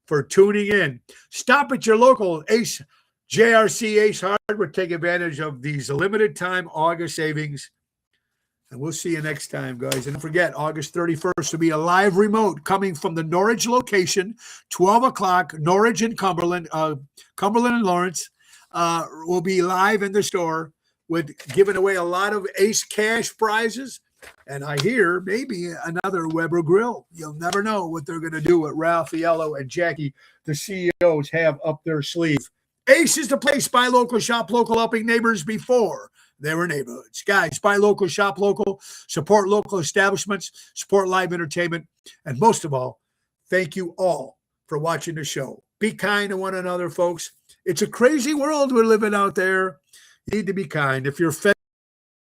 for tuning in. Stop at your local JRC Ace Hardware. Take advantage of these limited time August savings. And we'll see you next time, guys. And don't forget, August 31st will be a live remote coming from the Norwich location, 12 o'clock, Norwich and Cumberland and Lawrence will be live in the store with giving away a lot of Ace Cash prizes. And I hear maybe another Weber grill. You'll never know what they're going to do with Raffaello and Jackie, the CEOs, have up their sleeve. Ace is the place. Buy local, shop local, helping neighbors before they were neighborhoods. Guys, buy local, shop local, support local establishments, support live entertainment, and most of all, thank you all for watching the show. Be kind to one another, folks. It's a crazy world we're living out there. You need to be kind. If you're offended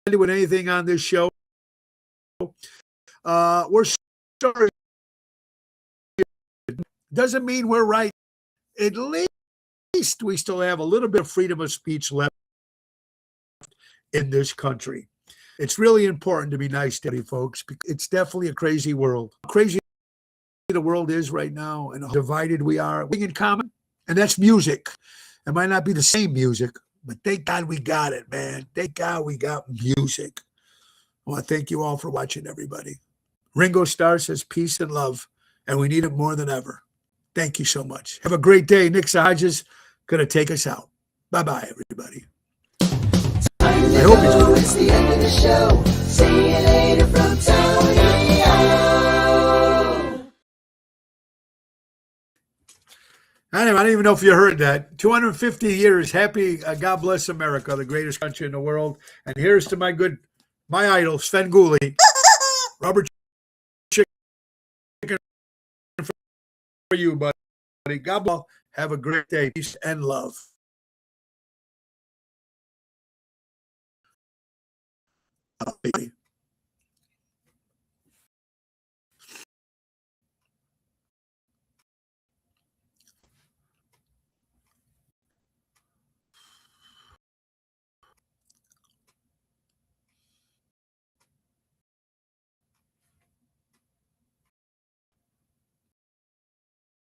with anything on this show, we're sorry. Doesn't mean we're right. At least we still have a little bit of freedom of speech left in this country. It's really important to be nice to you folks. It's definitely a crazy world. Crazy the world is right now and how divided we are. We in common, and that's music. It might not be the same music, but thank God we got it, man. Thank God we got music. I want to thank you all for watching, everybody. Ringo Starr says peace and love, and we need it more than ever. Thank you so much. Have a great day. Nick Sahajas going to take us out. Bye-bye, everybody. I hope it's the end of the show. See you later from Tony O. I don't even know if you heard that. 250 years. Happy, God bless America, the greatest country in the world. And here's to my idol, Sven Gulli. Rubber chicken for you, buddy. God bless. Have a great day. Peace and love. Baby.